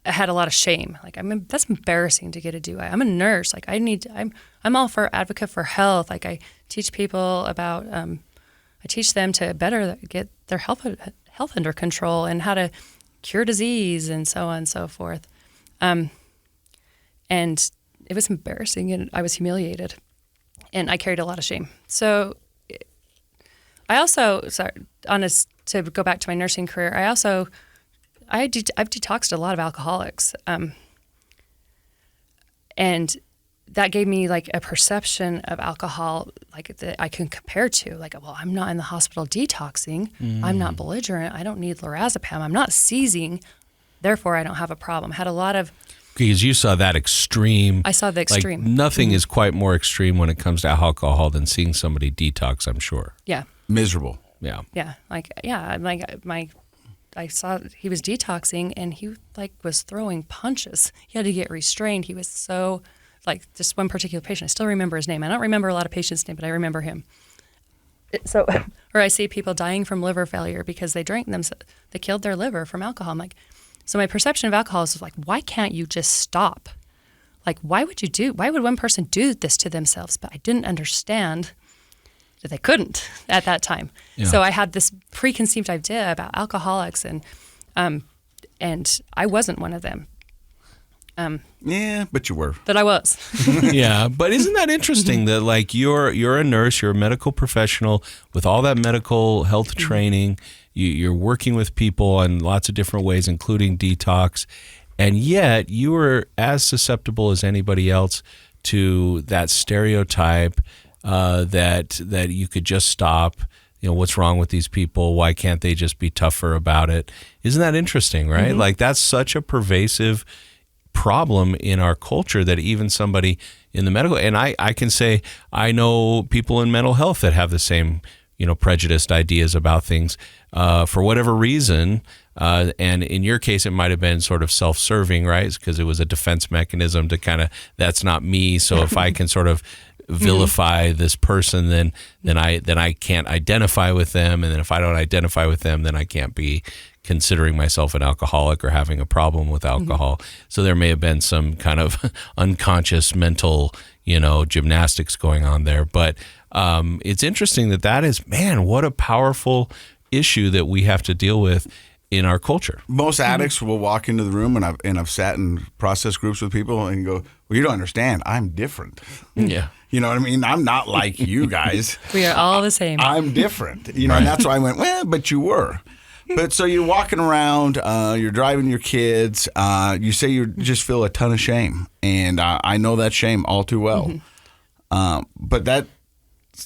I had a lot of shame. Like, that's embarrassing to get a DUI. I'm a nurse. Like, I'm all for advocate for health. Like, I teach people about, I teach them to better get their health under control and how to cure disease and so on and so forth. And it was embarrassing and I was humiliated and I carried a lot of shame. So I also, to go back to my nursing career, I've detoxed a lot of alcoholics. And that gave me like a perception of alcohol like that I can compare to. Like, well, I'm not in the hospital detoxing. I'm not belligerent. I don't need lorazepam. I'm not seizing. Therefore, I don't have a problem. Had a lot of... Because you saw that extreme. I saw the extreme. Like, nothing is quite more extreme when it comes to alcohol than seeing somebody detox, I'm sure. Yeah. Miserable. Yeah. Yeah. I saw he was detoxing and he was throwing punches. He had to get restrained. He was so just one particular patient. I still remember his name. I don't remember a lot of patients' names, but I remember him. So, or I see people dying from liver failure because they drank them. They killed their liver from alcohol. I'm like, so my perception of alcohol is like, why can't you just stop? Like, why would one person do this to themselves? But I didn't understand that they couldn't at that time. Yeah. So I had this preconceived idea about alcoholics and I wasn't one of them. Yeah, but you were. But I was. Yeah, but isn't that interesting that like you're a nurse, you're a medical professional with all that medical health training, you're working with people in lots of different ways, including detox, and yet you were as susceptible as anybody else to that stereotype that you could just stop. You know, what's wrong with these people? Why can't they just be tougher about it? Isn't that interesting, right? Like that's such a pervasive problem in our culture that even somebody in the medical, and I can say I know people in mental health that have the same, prejudiced ideas about things for whatever reason. And in your case, it might have been sort of self-serving, right? Because it was a defense mechanism to kind of, that's not me. So if I can sort of vilify this person, then I can't identify with them, and then if I don't identify with them, then I can't be considering myself an alcoholic or having a problem with alcohol. So there may have been some kind of unconscious mental, gymnastics going on there. But it's interesting that is, man, what a powerful issue that we have to deal with in our culture. Most addicts will walk into the room, and I've sat in process groups with people and go, well, you don't understand. I'm different. Yeah. You know what I mean? I'm not like you guys. We are all the same. I'm different. And that's why I went, well, but you were. But so you're walking around, you're driving your kids, you say you just feel a ton of shame. And I know that shame all too well. But that's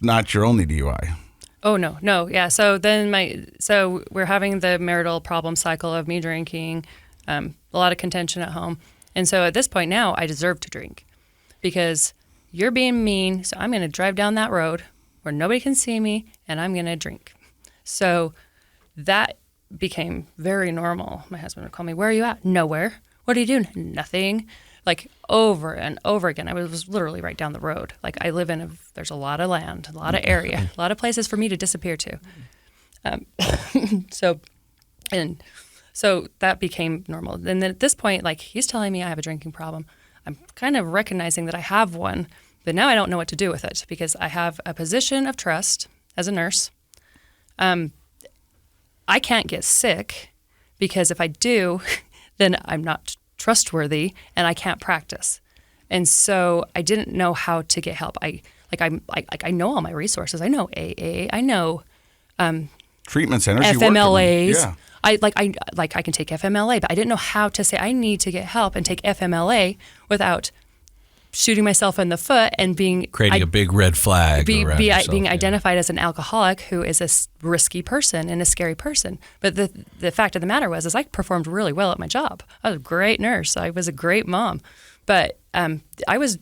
not your only DUI. Oh, no. Yeah. So then so we're having the marital problem cycle of me drinking, a lot of contention at home. And so at this point now, I deserve to drink because you're being mean. So I'm going to drive down that road where nobody can see me and I'm going to drink. So that became very normal. My husband would call me, where are you at? Nowhere. What are you doing? Nothing. Like over and over again. I was literally right down the road. Like I live there's a lot of land, a lot of area, a lot of places for me to disappear to. So that became normal. And then at this point, like he's telling me I have a drinking problem. I'm kind of recognizing that I have one, but now I don't know what to do with it because I have a position of trust as a nurse. I can't get sick because if I do, then I'm not trustworthy and I can't practice. And so I didn't know how to get help. I know all my resources. I know AA. I know treatment centers. FMLAs. Yeah. I can take FMLA, but I didn't know how to say I need to get help and take FMLA without shooting myself in the foot and creating a big red flag around yourself, being identified as an alcoholic who is a risky person and a scary person. But the fact of the matter is I performed really well at my job. I was a great nurse. I was a great mom, but I was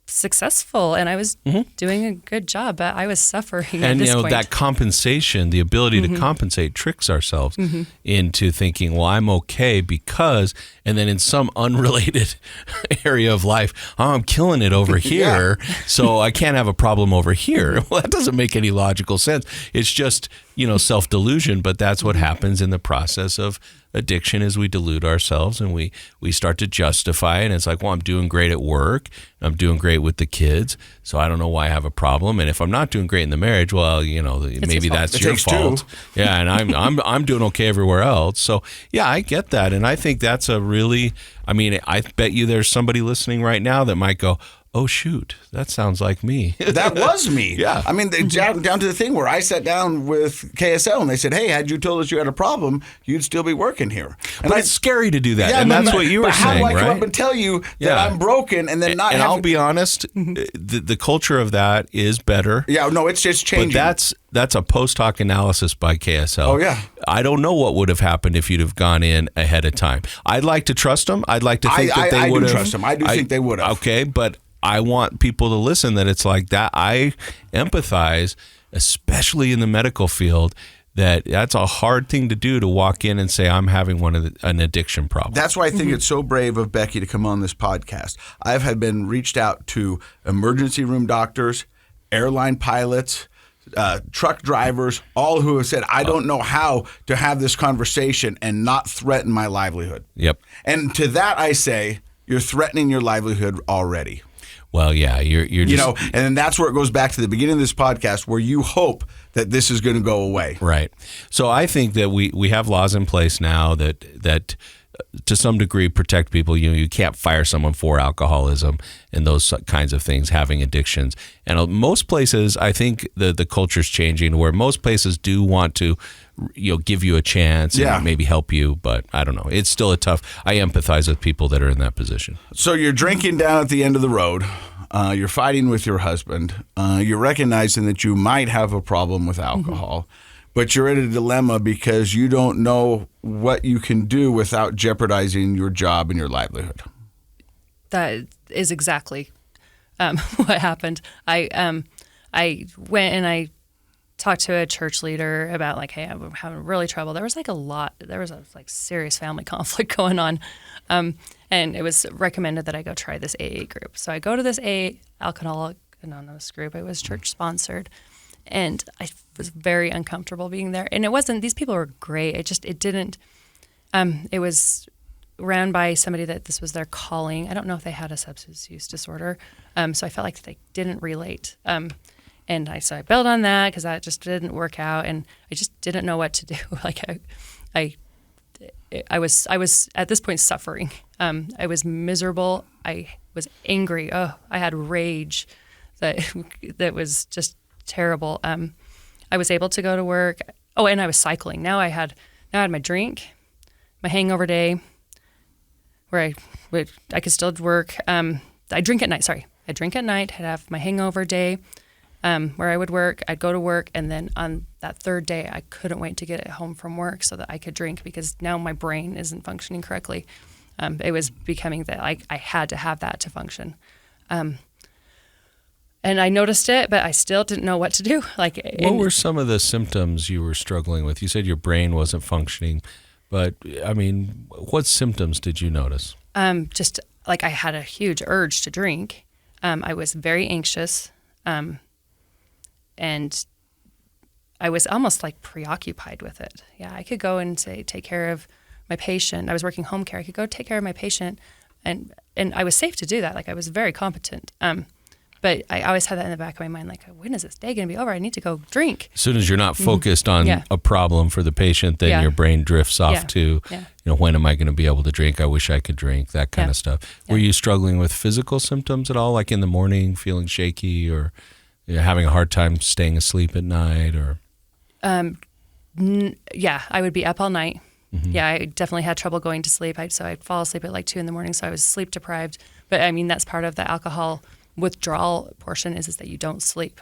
successful and I was doing a good job, but I was suffering at this point. That compensation, the ability to compensate, tricks ourselves into thinking, well, I'm okay because, and then in some unrelated area of life, oh, I'm killing it over here, so I can't have a problem over here. Well, that doesn't make any logical sense. It's just, self-delusion, but that's what happens in the process of addiction is we delude ourselves and we start to justify it. And it's like, well, I'm doing great at work. I'm doing great with the kids. So I don't know why I have a problem. And if I'm not doing great in the marriage, well, maybe that's your fault. Yeah. And I'm doing okay everywhere else. So yeah, I get that. And I think that's I bet you there's somebody listening right now that might go, oh, shoot, that sounds like me. That was me. Yeah. I mean, down to the thing where I sat down with KSL and they said, hey, had you told us you had a problem, you'd still be working here. And it's scary to do that. Yeah, and that's what you were saying, right? How do I come up and tell you that I'm broken and then not I'll be honest, the culture of that is better. Yeah, no, it's just changing. But that's a post hoc analysis by KSL. Oh, yeah. I don't know what would have happened if you'd have gone in ahead of time. I'd like to trust them. I'd like to think that they would have. I do trust them. I do think they would have. Okay, but I want people to listen that it's like that. I empathize, especially in the medical field, that's a hard thing to do, to walk in and say, I'm having an addiction problem. That's why I think it's so brave of Becky to come on this podcast. I've been reached out to emergency room doctors, airline pilots, truck drivers, all who have said, I don't know how to have this conversation and not threaten my livelihood. Yep. And to that I say, you're threatening your livelihood already. Well, yeah, you're just, and then that's where it goes back to the beginning of this podcast where you hope that this is going to go away. Right. So I think that we have laws in place now that to some degree protect people. You can't fire someone for alcoholism and those kinds of things, having addictions. And most places, I think the culture's changing where most places do want to give you a chance and maybe help you, but I don't know. It's still I empathize with people that are in that position. So you're drinking down at the end of the road. You're fighting with your husband. You're recognizing that you might have a problem with alcohol, but you're in a dilemma because you don't know what you can do without jeopardizing your job and your livelihood. That is exactly what happened. I went and I talked to a church leader about hey, I'm having really trouble. There was a serious family conflict going on. And it was recommended that I go try this AA group. So I go to this AA Alcoholic Anonymous group. It was church sponsored. And I was very uncomfortable being there. And these people were great. It was ran by somebody that this was their calling. I don't know if they had a substance use disorder. So I felt like they didn't relate. And I bailed on that because that just didn't work out, and I just didn't know what to do. I was at this point suffering. I was miserable. I was angry. Oh, I had rage that was just terrible. I was able to go to work. Oh, and I was cycling. Now I had my drink, my hangover day, where I could still work. I drink at night. Sorry, I drink at night. I'd have my hangover day. Where I would work, I'd go to work, and then on that third day, I couldn't wait to get home from work so that I could drink because now my brain isn't functioning correctly. It was becoming that I had to have that to function. And I noticed it, but I still didn't know what to do. What were some of the symptoms you were struggling with? You said your brain wasn't functioning, but what symptoms did you notice? Just I had a huge urge to drink. I was very anxious. And I was almost preoccupied with it. Yeah, I could go and take care of my patient. I was working home care. I could go take care of my patient, and I was safe to do that. I was very competent. But I always had that in the back of my mind, when is this day going to be over? I need to go drink. As soon as you're not focused on a problem for the patient, then your brain drifts off to, when am I going to be able to drink? I wish I could drink, that kind of stuff. Were you struggling with physical symptoms at all, in the morning, feeling shaky, or having a hard time staying asleep at night, or? I would be up all night. Mm-hmm. Yeah, I definitely had trouble going to sleep. So I'd fall asleep at 2 a.m. So I was sleep deprived. But I mean, that's part of the alcohol withdrawal portion is that you don't sleep.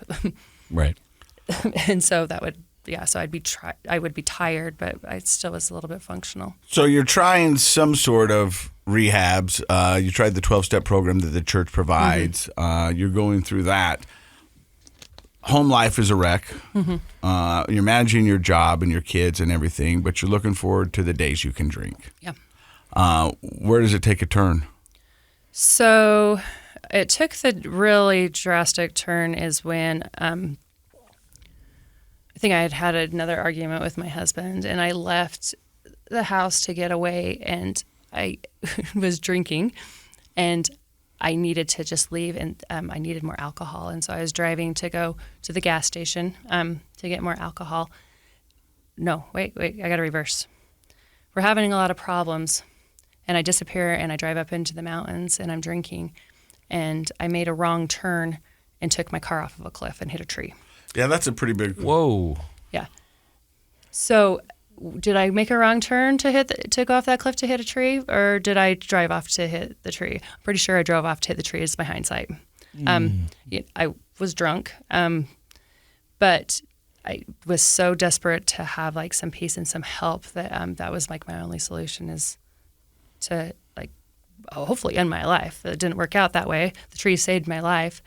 Right. And so that would, so I would be tired, but I still was a little bit functional. So you're trying some sort of rehabs. You tried the 12-step program that the church provides. You're going through that. Home life is a wreck. You're managing your job and your kids and everything, but you're looking forward to the days you can drink. Yeah. Where does it take a turn? So it took the really drastic turn is when I think I had another argument with my husband, and I left the house to get away, and I was drinking, and I needed to just leave, and I needed more alcohol. And so I was driving to go to the gas station to get more alcohol. No, wait, I got to reverse. We're having a lot of problems, and I disappear, and I drive up into the mountains, and I'm drinking, and I made a wrong turn and took my car off of a cliff and hit a tree. Yeah, that's a pretty big... Whoa. Yeah. So did I make a wrong turn to go off that cliff to hit a tree, or did I drive off to hit the tree? I'm pretty sure I drove off to hit the tree. Is my hindsight. I was drunk, but I was so desperate to have like some peace and some help that that was like my only solution is to like hopefully end my life. It didn't work out that way. The tree saved my life.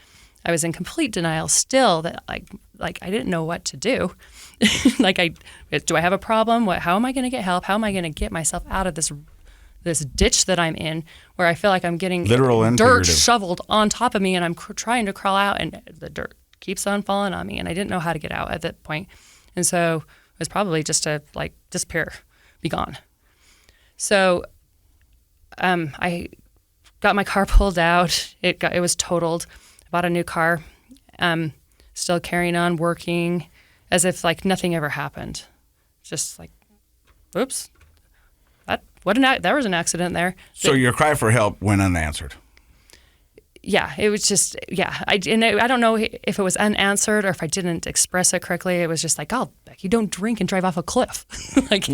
I was in complete denial still that like I didn't know what to do. Do I have a problem? How am I going to get help? How am I going to get myself out of this ditch that I'm in where I feel like I'm getting literal and dirt figurative. shoveled on top of me, and I'm trying to crawl out, and the dirt keeps on falling on me, and I didn't know how to get out at that point. And so it was probably just to like disappear, be gone. So I got my car pulled out. It was totaled. I bought a new car. Still carrying on, working as if like nothing ever happened. Just like, oops, there was an accident there. So your cry for help went unanswered. Yeah, it was just, I don't know if it was unanswered or if I didn't express it correctly. It was just like, oh, Becky, don't drink and drive off a cliff. like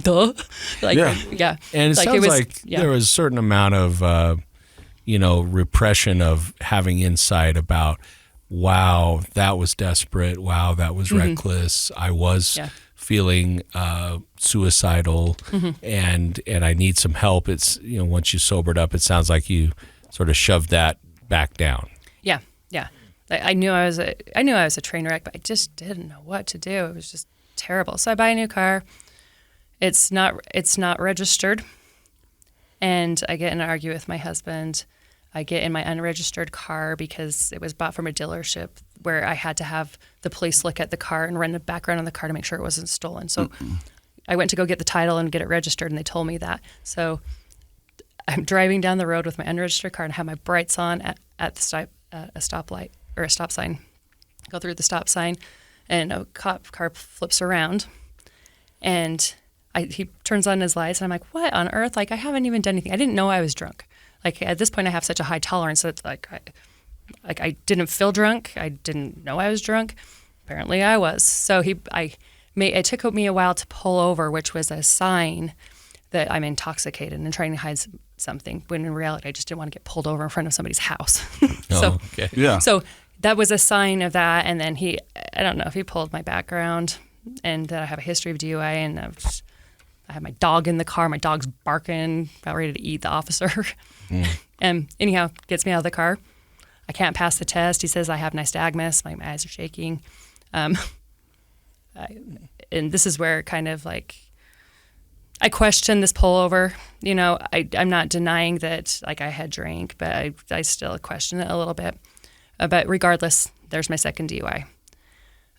duh. Like, yeah. And it sounds like there was a certain amount of, repression of having insight about, wow, that was desperate. Wow, that was reckless. I was feeling suicidal, and I need some help. It's once you sobered up, it sounds like you sort of shoved that back down. Yeah. I knew I was a train wreck, but I just didn't know what to do. It was just terrible. So I buy a new car. It's not registered, and I get in an argument with my husband. I get in my unregistered car because it was bought from a dealership where I had to have the police look at the car and run a background on the car to make sure it wasn't stolen. So I went to go get the title and get it registered, and they told me that. So I'm driving down the road with my unregistered car and have my brights on at a stoplight or a stop sign. Go through the stop sign, and a cop car flips around, and he turns on his lights, and I'm like, what on earth? Like, I haven't even done anything. I didn't know I was drunk. Like, at this point, I have such a high tolerance that I didn't feel drunk. I didn't know I was drunk. Apparently, I was. So it took me a while to pull over, which was a sign that I'm intoxicated and trying to hide something. When in reality, I just didn't want to get pulled over in front of somebody's house. Okay. Yeah. So that was a sign of that. And then I don't know if he pulled my background and that I have a history of DUI, and I had my dog in the car. My dog's barking, about ready to eat the officer. And anyhow, gets me out of the car. I can't pass the test. He says I have nystagmus. My eyes are shaking. And this is where kind of like I question this pullover. I'm not denying that like I had drank, but I still question it a little bit. But regardless, there's my second DUI.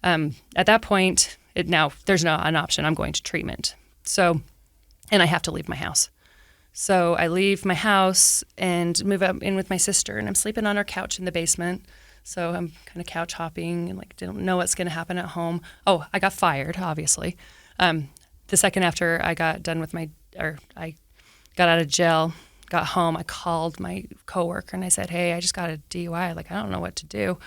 At that point, there's an option. I'm going to treatment. So, and I have to leave my house. So I leave my house and move up in with my sister, and I'm sleeping on her couch in the basement. So I'm kind of couch hopping and like don't know what's going to happen at home. Oh, I got fired, obviously. The second after I got done with I got out of jail, got home, I called my coworker and I said, hey, I just got a DUI. Like, I don't know what to do.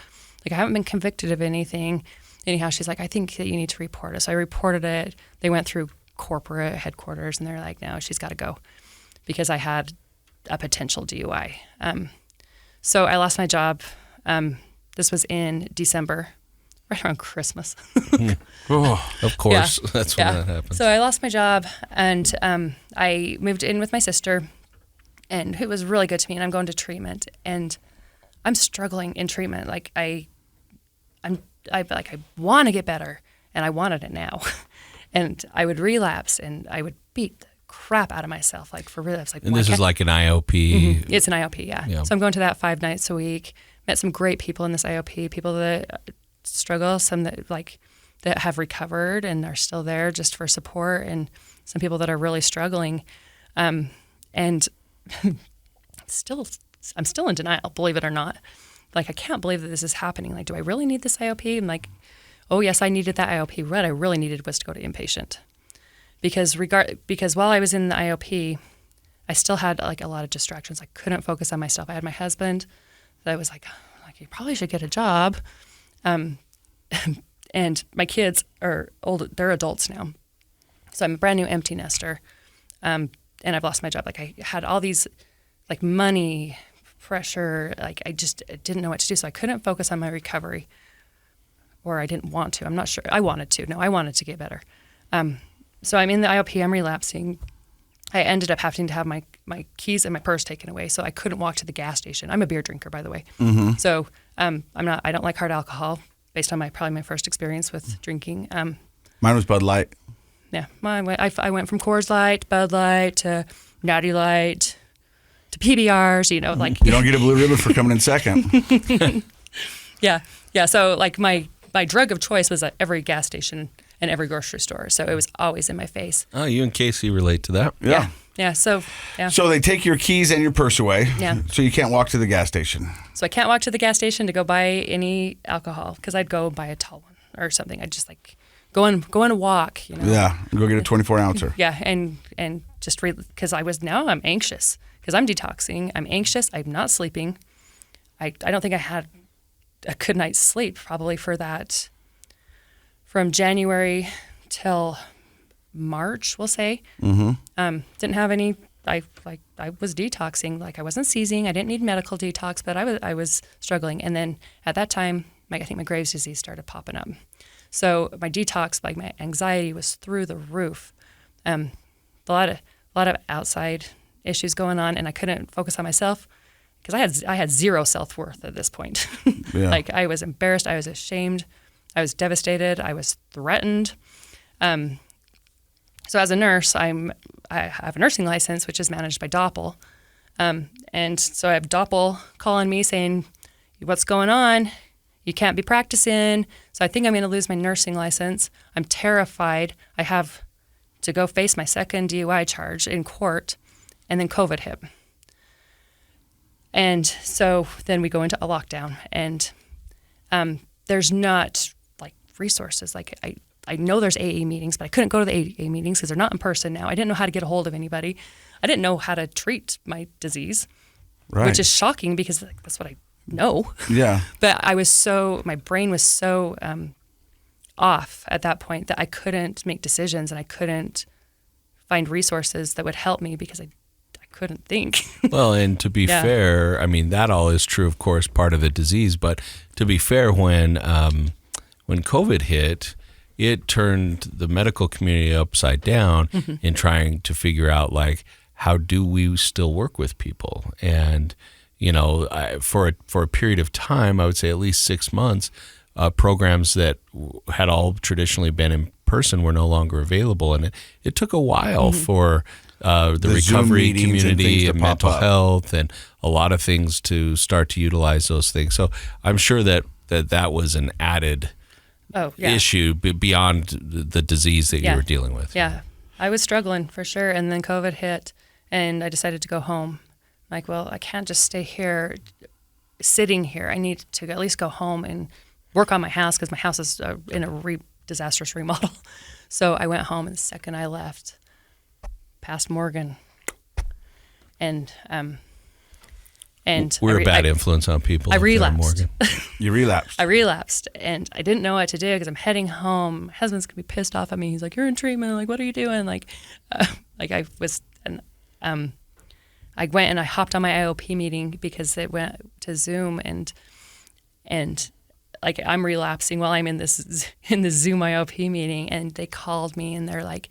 Like, I haven't been convicted of anything. Anyhow, she's like, I think that you need to report it. So I reported it. They went through corporate headquarters, and they're like, no, she's got to go because I had a potential DUI. So I lost my job. This was in December, right around Christmas. Of course, that's when that happens. So I lost my job, and I moved in with my sister, and it was really good to me. And I'm going to treatment, and I'm struggling in treatment. Like I want to get better, and I wanted it now. And I would relapse, and I would beat the crap out of myself, like for relapse. Like, and this is like an IOP. Mm-hmm. It's an IOP, yeah. So I'm going to that 5 nights a week. Met some great people in this IOP, people that struggle, some that have recovered and are still there just for support, and some people that are really struggling. And I'm still in denial, believe it or not. Like, I can't believe that this is happening. Like, do I really need this IOP? I'm like, oh yes, I needed that IOP. What I really needed was to go to inpatient. Because while I was in the IOP, I still had like a lot of distractions. I couldn't focus on myself. I had my husband that was like, you probably should get a job. And my kids are old, they're adults now. So I'm a brand new empty nester. And I've lost my job. Like, I had all these like money pressure. Like, I didn't know what to do. So I couldn't focus on my recovery, or I didn't want to. I'm not sure. I wanted to. No, I wanted to get better. So I'm in the IOP, I'm relapsing. I ended up having to have my keys and my purse taken away, so I couldn't walk to the gas station. I'm a beer drinker, by the way. Mm-hmm. So I don't like hard alcohol, based on probably my first experience with drinking. Mine was Bud Light. Yeah, I went from Coors Light, Bud Light, to Natty Light, to PBRs, you know, like. You don't get a blue ribbon for coming in second. Yeah. So like my drug of choice was at every gas station and every grocery store. So it was always in my face. Oh, you and Casey relate to that. Yeah. Yeah. So they take your keys and your purse away. Yeah. So you can't walk to the gas station. So I can't walk to the gas station to go buy any alcohol, because I'd go buy a tall one or something. I'd just like go on a walk, you know. Yeah. Go get a 24-ouncer. Yeah. And just because I'm anxious, because I'm detoxing. I'm anxious. I'm not sleeping. I don't think I had a good night's sleep probably for that. From January till March, we'll say. Mm-hmm. Didn't have any. I was detoxing. Like, I wasn't seizing. I didn't need medical detox, but I was struggling. And then at that time, I think my Graves' disease started popping up. So my detox, like my anxiety, was through the roof. A lot of outside issues going on, and I couldn't focus on myself because I had zero self-worth at this point. Yeah. Like, I was embarrassed. I was ashamed. I was devastated. I was threatened. So as a nurse, I have a nursing license, which is managed by Doppel. And so I have Doppel calling me saying, what's going on? You can't be practicing. So I think I'm going to lose my nursing license. I'm terrified. I have to go face my second DUI charge in court, and then COVID hit. And so then we go into a lockdown, and there's not like resources. Like, I know there's AA meetings, but I couldn't go to the AA meetings because they're not in person now. I didn't know how to get a hold of anybody. I didn't know how to treat my disease, right. Which is shocking because that's what I know. Yeah. But my brain was so off at that point that I couldn't make decisions, and I couldn't find resources that would help me because I couldn't think. Well, and to be fair, I mean, that all is true, of course, part of the disease. But to be fair, when COVID hit, it turned the medical community upside down in trying to figure out, like, how do we still work with people? And, you know, for a period of time, I would say at least 6 months, programs that had all traditionally been in person were no longer available. And it took a while for the recovery community and mental health and a lot of things to start to utilize those things. So I'm sure that was an added issue beyond the disease that you were dealing with. Yeah, I was struggling for sure. And then COVID hit, and I decided to go home. I'm like, well, I can't just stay here, sitting here. I need to at least go home and work on my house because my house is in a disastrous remodel. So I went home, and the second I left, past Morgan, and we're a bad influence on people. I relapsed. Morgan. You relapsed. I relapsed, and I didn't know what to do because I'm heading home. My husband's gonna be pissed off at me. He's like, "You're in treatment." I'm like, "What are you doing?" Like I was, and I went and I hopped on my IOP meeting because it went to Zoom, and like I'm relapsing while I'm in the Zoom IOP meeting, and they called me and they're like,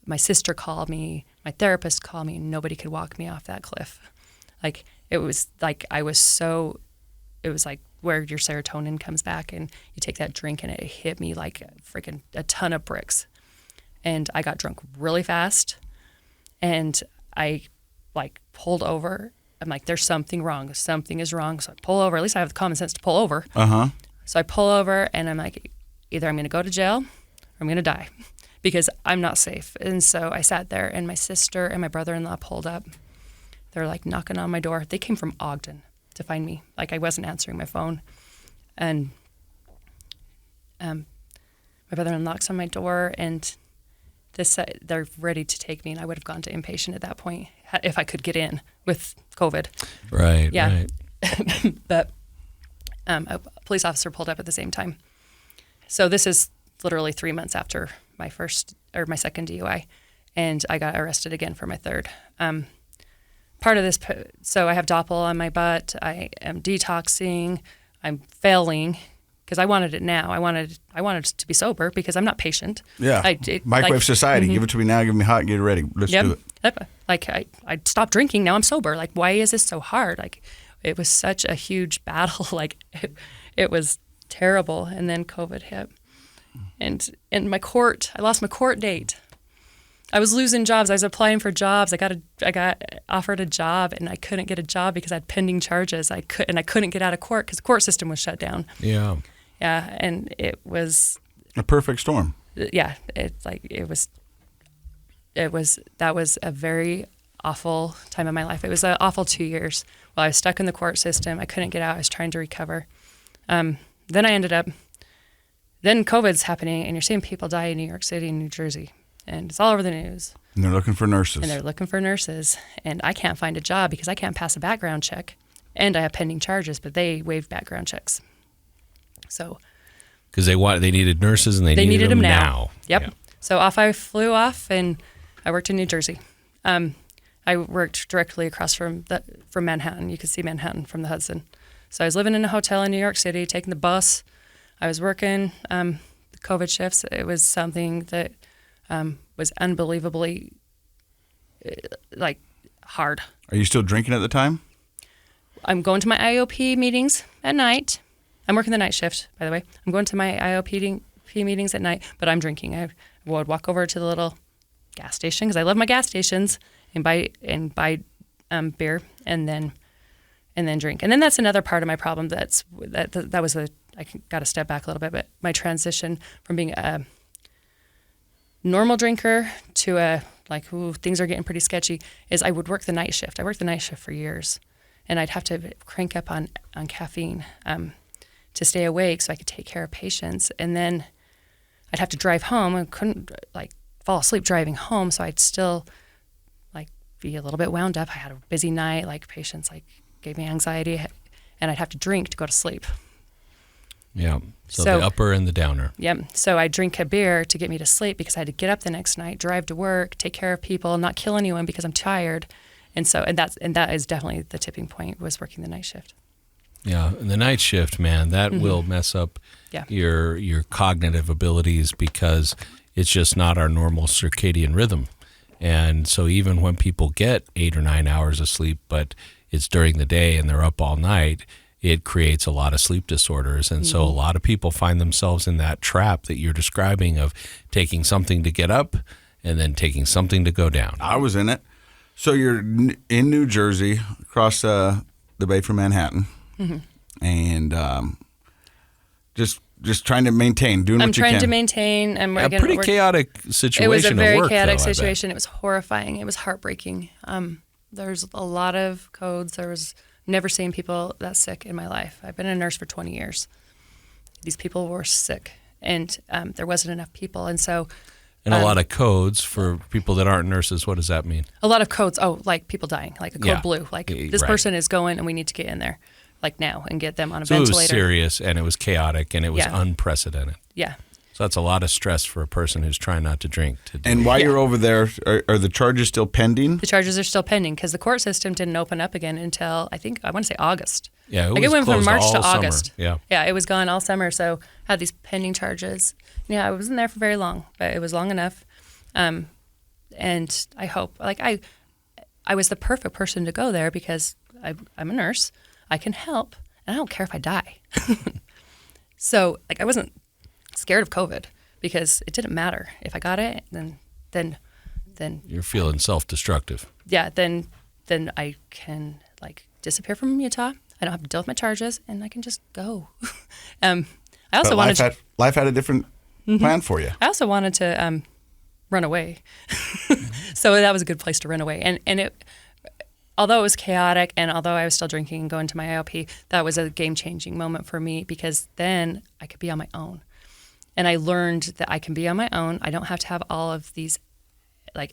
my sister called me, my therapist called me, and nobody could walk me off that cliff. Like it was like it was like where your serotonin comes back and you take that drink, and it hit me like freaking a ton of bricks. And I got drunk really fast, and I like pulled over. I'm like, there's something wrong. Something is wrong. So I pull over. At least I have the common sense to pull over. So I pull over, and I'm like, either I'm going to go to jail or I'm going to die because I'm not safe. And so I sat there, and my sister and my brother-in-law pulled up. They're like knocking on my door. They came from Ogden to find me. Like I wasn't answering my phone. And my brother-in-law knocks on my door, and they're ready to take me, and I would have gone to inpatient at that point if I could get in with COVID. Right. Yeah. Right. But a police officer pulled up at the same time. So this is literally 3 months after my second DUI, and I got arrested again for my third. Part of this, so I have Doppel on my butt. I am detoxing. I'm failing because I wanted it now. I wanted to be sober because I'm not patient. Yeah. Microwave society. Give it to me now. Give me hot. Get it ready. Let's do it. Yep. Like I stopped drinking. Now I'm sober. Like, why is this so hard? Like, it was such a huge battle. Like, it was terrible. And then COVID hit, and I lost my court date. I was losing jobs. I was applying for jobs. I got offered a job, and I couldn't get a job because I had pending charges. I couldn't get out of court because the court system was shut down. Yeah. Yeah, and it was a perfect storm. Yeah, that was a very awful time of my life. It was an awful 2 years while I was stuck in the court system. I couldn't get out. I was trying to recover. Then COVID's happening, and you're seeing people die in New York City and New Jersey. And it's all over the news. And they're looking for nurses. And I can't find a job because I can't pass a background check. And I have pending charges, but they waived background checks. So, because they needed nurses, and they needed them now. Yep. Yeah. So I flew off, and I worked in New Jersey. I worked directly across from Manhattan. You could see Manhattan from the Hudson. So I was living in a hotel in New York City, taking the bus. I was working the COVID shifts. It was something that was unbelievably hard. Are you still drinking at the time? I'm going to my IOP meetings at night. I'm working the night shift, by the way. I'm going to my IOP meetings at night, but I'm drinking. I would walk over to the little gas station because I love my gas stations and buy beer and then drink. And then that's another part of my problem. I got to step back a little bit, but my transition from being a normal drinker to things are getting pretty sketchy is I would work the night shift. I worked the night shift for years, and I'd have to crank up on caffeine to stay awake so I could take care of patients. And then I'd have to drive home. I couldn't fall asleep driving home, so I'd still be a little bit wound up. I had a busy night, patients gave me anxiety, and I'd have to drink to go to sleep. Yeah. So the upper and the downer. Yep. So I drink a beer to get me to sleep because I had to get up the next night, drive to work, take care of people, not kill anyone because I'm tired. And that is definitely the tipping point, was working the night shift. Yeah, and the night shift, man, that will mess up your cognitive abilities because it's just not our normal circadian rhythm. And so even when people get 8 or 9 hours of sleep, but it's during the day and they're up all night, it creates a lot of sleep disorders. And so a lot of people find themselves in that trap that you're describing of taking something to get up and then taking something to go down. I was in it. So you're in New Jersey, across the bay from Manhattan, and just trying to maintain, doing what you can. I'm trying to maintain. A pretty chaotic situation. It was a very chaotic though, situation. It was horrifying. It was heartbreaking. There's a lot of codes. There was never seen people that sick in my life. I've been a nurse for 20 years. These people were sick, and there wasn't enough people. And so... And a lot of codes for people that aren't nurses. What does that mean? A lot of codes. Oh, like people dying, like a code blue. Like this person is going and we need to get in there now and get them on a ventilator. So it was serious and it was chaotic and it was unprecedented. Yeah. So that's a lot of stress for a person who's trying not to drink. And while you're over there, are the charges still pending? The charges are still pending because the court system didn't open up again until I want to say August. Yeah, it went from March to all summer. August. Yeah, it was gone all summer. So I had these pending charges. Yeah, I wasn't there for very long, but it was long enough. And I hope, I was the perfect person to go there because I'm a nurse. I can help, and I don't care if I die. So, I wasn't scared of COVID because it didn't matter. If I got it, then you're feeling self-destructive. Yeah, then I can disappear from Utah. I don't have to deal with my charges, and I can just go. I also wanted life had a different plan for you. I also wanted to run away, so that was a good place to run away. And it, although it was chaotic, and although I was still drinking and going to my IOP, that was a game-changing moment for me because then I could be on my own. And I learned that I can be on my own. I don't have to have all of these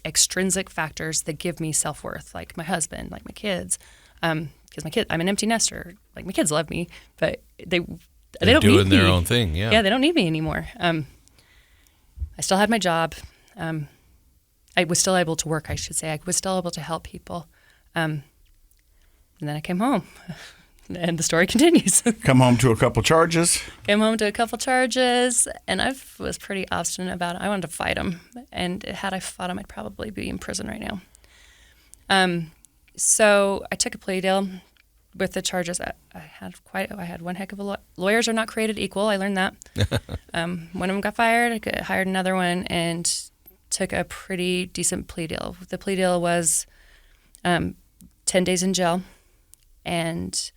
extrinsic factors that give me self-worth, like my husband, like my kids. Because I'm an empty nester. My kids love me, but they don't need me. They're doing their own thing, yeah. Yeah, they don't need me anymore. I still had my job. I was still able to work, I should say. I was still able to help people. And then I came home. And the story continues. Come home to a couple charges. Came home to a couple charges, and I was pretty obstinate about it. I wanted to fight them, and had I fought them, I'd probably be in prison right now. So I took a plea deal with the charges. I had one heck of a lawyers are not created equal. I learned that. One of them got fired. I hired another one and took a pretty decent plea deal. The plea deal was 10 days in jail, and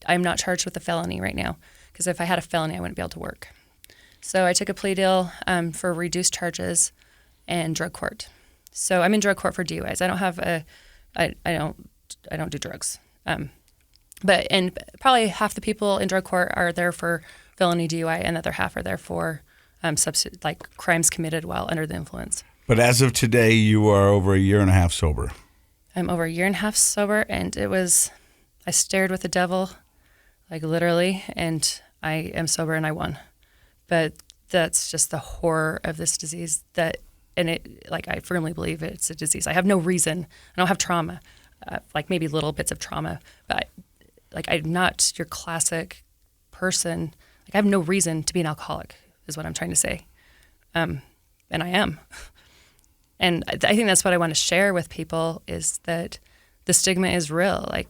I'm not charged with a felony right now because if I had a felony, I wouldn't be able to work. So I took a plea deal for reduced charges and drug court. So I'm in drug court for DUIs. I don't have I don't do drugs. But probably half the people in drug court are there for felony DUI, and the other half are there for crimes committed while under the influence. But as of today, you are over a year and a half sober. I'm over a year and a half sober, and I stared with the devil, literally, and I am sober and I won. But that's just the horror of this disease I firmly believe it's a disease. I have no reason. I don't have trauma, maybe little bits of trauma, but I'm not your classic person. I have no reason to be an alcoholic is what I'm trying to say. And I am. And I think that's what I want to share with people is that the stigma is real. I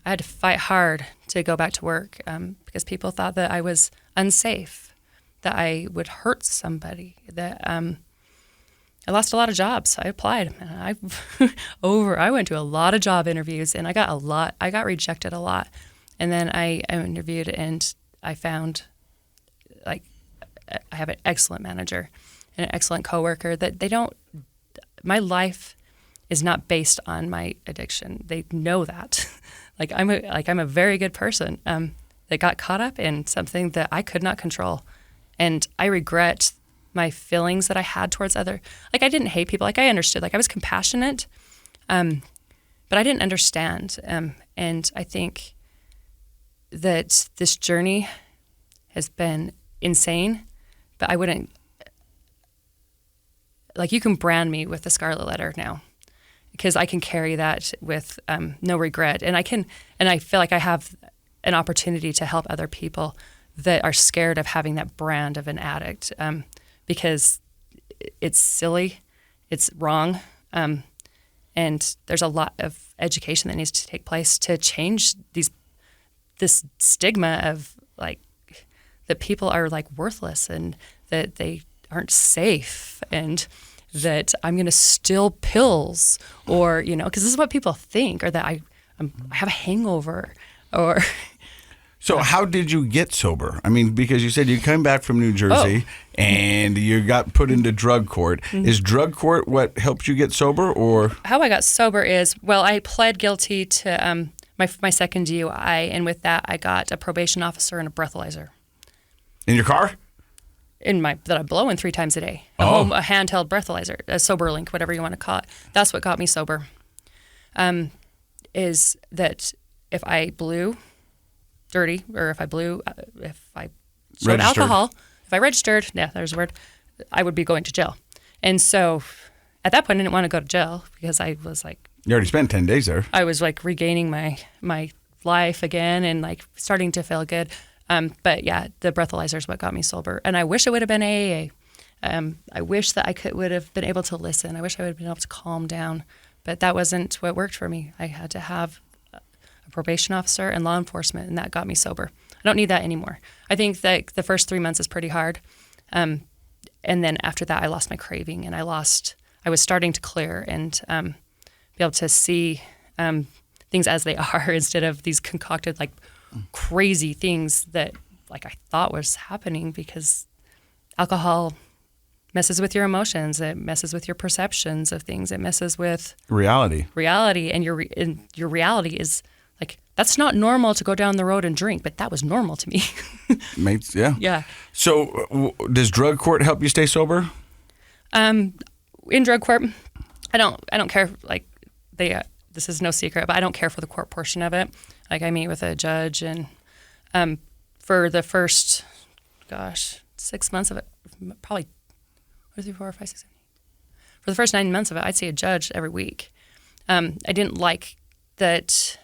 had to fight hard to go back to work because people thought that I was unsafe, that I would hurt somebody, that I lost a lot of jobs. I applied. I went to a lot of job interviews, and I got rejected a lot. And then I interviewed, and I found I have an excellent manager and an excellent coworker that my life is not based on my addiction. They know that. I'm a very good person that got caught up in something that I could not control. And I regret my feelings that I had towards other. I didn't hate people. I understood. I was compassionate, but I didn't understand. And I think that this journey has been insane, but I wouldn't. You can brand me with the scarlet letter now, because I can carry that with no regret, and I feel like I have an opportunity to help other people that are scared of having that brand of an addict, because it's silly, it's wrong, and there's a lot of education that needs to take place to change this stigma of that people are worthless and that they aren't safe and that I'm going to steal pills or, because this is what people think, or that I have a hangover or. So how did you get sober? I mean, because you said you came back from New Jersey and you got put into drug court. Mm-hmm. Is drug court what helped you get sober, or? How I got sober is, I pled guilty to my second DUI, and with that I got a probation officer and a breathalyzer. In your car? That I'm blowing 3 times a day. A handheld breathalyzer, a sober link, whatever you want to call it. That's what got me sober. Is that if I blew dirty, or if I showed Registered. alcohol, if I registered, yeah, there's a word, I would be going to jail. And so at that point, I didn't want to go to jail because I was like, You already spent 10 days there. I was like regaining my life again and like starting to feel good. But yeah, the breathalyzer is what got me sober. And I wish it would have been AA. I wish that I would have been able to listen. I wish I would have been able to calm down. But that wasn't what worked for me. I had to have a probation officer and law enforcement, and that got me sober. I don't need that anymore. I think that the first 3 months is pretty hard. And then after that, I lost my craving, and I was starting to clear and be able to see things as they are instead of these concocted, like, crazy things that, like, I thought was happening, because alcohol messes with your emotions. It messes with your perceptions of things. It messes with Reality. and your reality is like, that's not normal to go down the road and drink, but that was normal to me. Yeah. Yeah. So does drug court help you stay sober? In drug court, I don't care. Like, this is no secret, but I don't care for the court portion of it. Like, I meet with a judge, and for the first, 6 months of it, probably 1, 2, 3, 4, 5, 6, 7, 8. For the first 9 months of it, I'd see a judge every week. I didn't like that.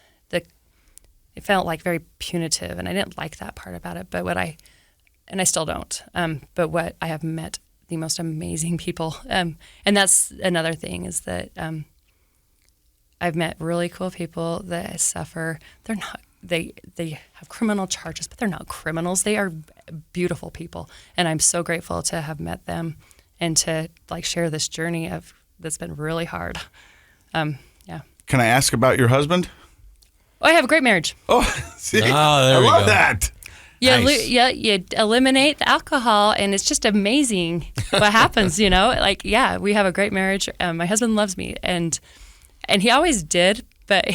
It felt like very punitive, and I didn't like that part about it. But I still don't. But I have met the most amazing people, and that's another thing, is that I've met really cool people that suffer. They're not. They have criminal charges, but they're not criminals. They are beautiful people, and I'm so grateful to have met them and to, like, share this journey that's been really hard. Yeah. Can I ask about your husband? Oh, I have a great marriage. Oh, see, Oh, there I we love go. that. Nice. You eliminate the alcohol, and it's just amazing what happens. Like, yeah, we have a great marriage. My husband loves me, and he always did, but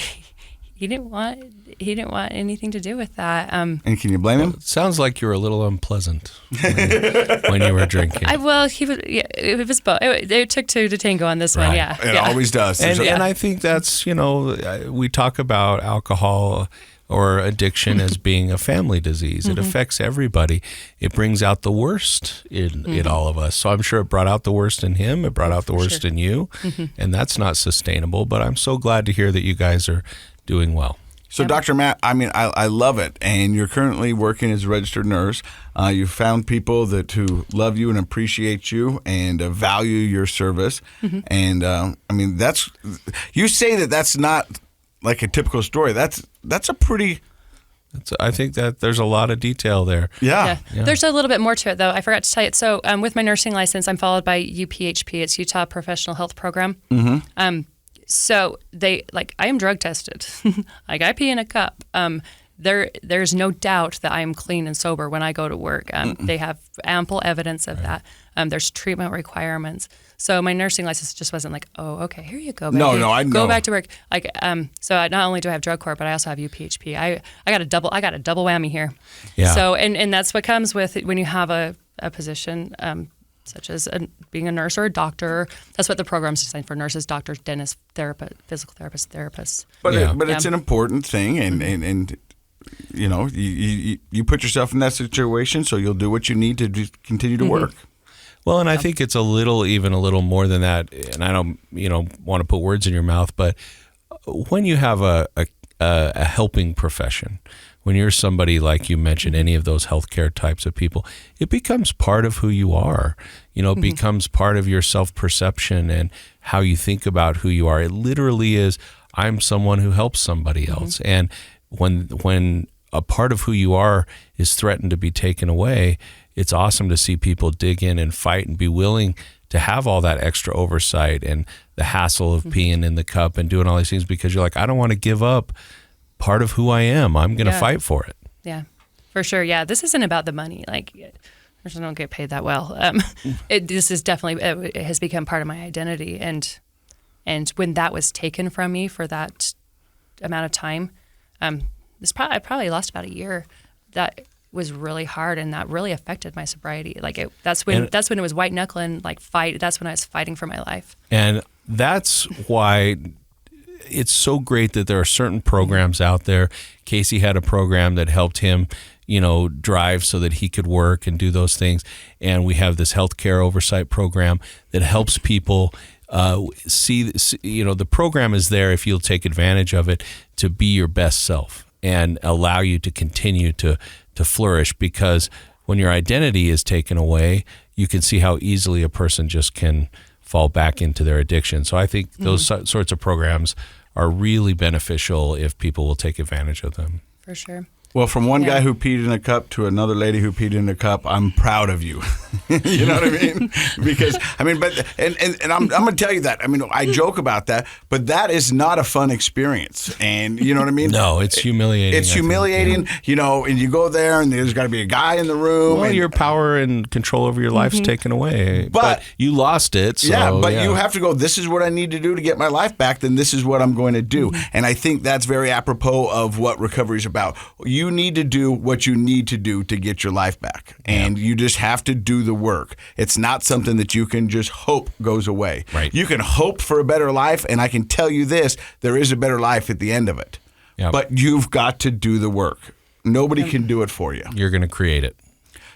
he didn't want anything to do with that. And can you blame him? It sounds like you were a little unpleasant when you were drinking. He was. Yeah, it was both. It took two to tango on this one. Right. Yeah, It yeah. always does. And I think that's, we talk about alcohol or addiction as being a family disease. It affects everybody. It brings out the worst in all of us. So I'm sure it brought out the worst in him. It brought out the worst in you. And that's not sustainable. But I'm so glad to hear that you guys are doing well. So, Dr. Matt, I love it. And you're currently working as a registered nurse. You've found people who love you and appreciate you and value your service. And you say that's not like a typical story. That's a pretty. I think that there's a lot of detail there. Yeah. There's a little bit more to it, though. I forgot to tell you. So, with my nursing license, I'm followed by UPHP. It's Utah Professional Health Program. So I am drug tested. Like, I pee in a cup. There's no doubt that I am clean and sober when I go to work. They have ample evidence of that. There's treatment requirements. So my nursing license just wasn't like, oh, okay, here you go, baby. No, I know. Go back to work. Like, so not only do I have drug court, but I also have UPHP. I got a double whammy here. Yeah. So and that's what comes with when you have a position. Such as being a nurse or a doctor. That's what the program's designed for: nurses, doctors, dentists, physical therapists. But Yeah. it's an important thing, and you put yourself in that situation, so you'll do what you need to continue to work. Well, and I think it's even a little more than that. And I don't, want to put words in your mouth, but when you have a helping profession, when you're somebody like you mentioned, any of those healthcare types of people, it becomes part of who you are. It becomes part of your self-perception and how you think about who you are. It literally is, I'm someone who helps somebody else. And when a part of who you are is threatened to be taken away, it's awesome to see people dig in and fight and be willing to have all that extra oversight and the hassle of peeing in the cup and doing all these things, because you're like, I don't want to give up part of who I am. I'm going to fight for it. Yeah, for sure. Yeah, this isn't about the money. Like, nurses don't get paid that well. This is definitely, it has become part of my identity. And when that was taken from me for that amount of time, I probably lost about a year. That was really hard, and that really affected my sobriety. Like, that's when it was white knuckling, like, fight. That's when I was fighting for my life. And that's why it's so great that there are certain programs out there. Casey had a program that helped him, drive so that he could work and do those things. And we have this healthcare oversight program that helps people see, the program is there if you'll take advantage of it to be your best self and allow you to continue to flourish, because when your identity is taken away, you can see how easily a person just can fall back into their addiction. So I think those sorts of programs are really beneficial if people will take advantage of them. For sure. Well, from one guy who peed in a cup to another lady who peed in a cup, I'm proud of you. You know what I mean? Because I'm going to tell you that. I joke about that, but that is not a fun experience. And you know what I mean? No, it's humiliating. It's humiliating, and you go there and there's got to be a guy in the room. Well, your power and control over your life's taken away. But you lost it. So, you have to go, this is what I need to do to get my life back, then this is what I'm going to do. And I think that's very apropos of what recovery is about. You need to do what you need to do to get your life back. And you just have to do the work. It's not something that you can just hope goes away. Right. You can hope for a better life, and I can tell you this, there is a better life at the end of it. Yep. But you've got to do the work. Nobody can do it for you. You're going to create it.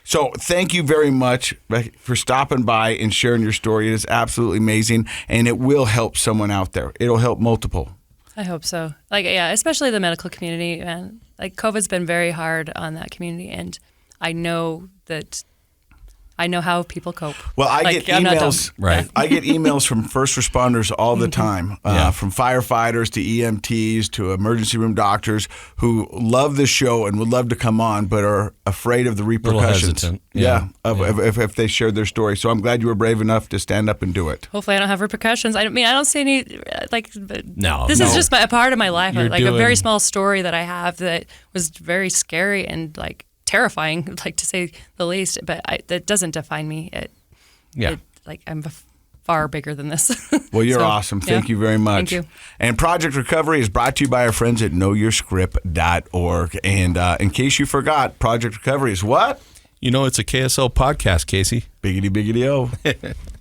So thank you very much for stopping by and sharing your story. It is absolutely amazing, and it will help someone out there. It'll help multiple. I hope so. Especially the medical community, man. COVID's been very hard on that community, and I know how people cope. Well, I get emails. Right. I get emails from first responders all the time, from firefighters to EMTs to emergency room doctors who love the show and would love to come on, but are afraid of the repercussions. Hesitant. If they shared their story. So I'm glad you were brave enough to stand up and do it. Hopefully, I don't have repercussions. I don't see any No. This is just a part of my life. You're a very small story that I have that was very scary and terrifying, to say the least. But that doesn't define me. I'm far bigger than this. Well, you're awesome. Thank you very much. Thank you. And Project Recovery is brought to you by our friends at knowyourscript.org. And in case you forgot, Project Recovery is what? It's a KSL podcast, Casey. Biggity, biggity, oh.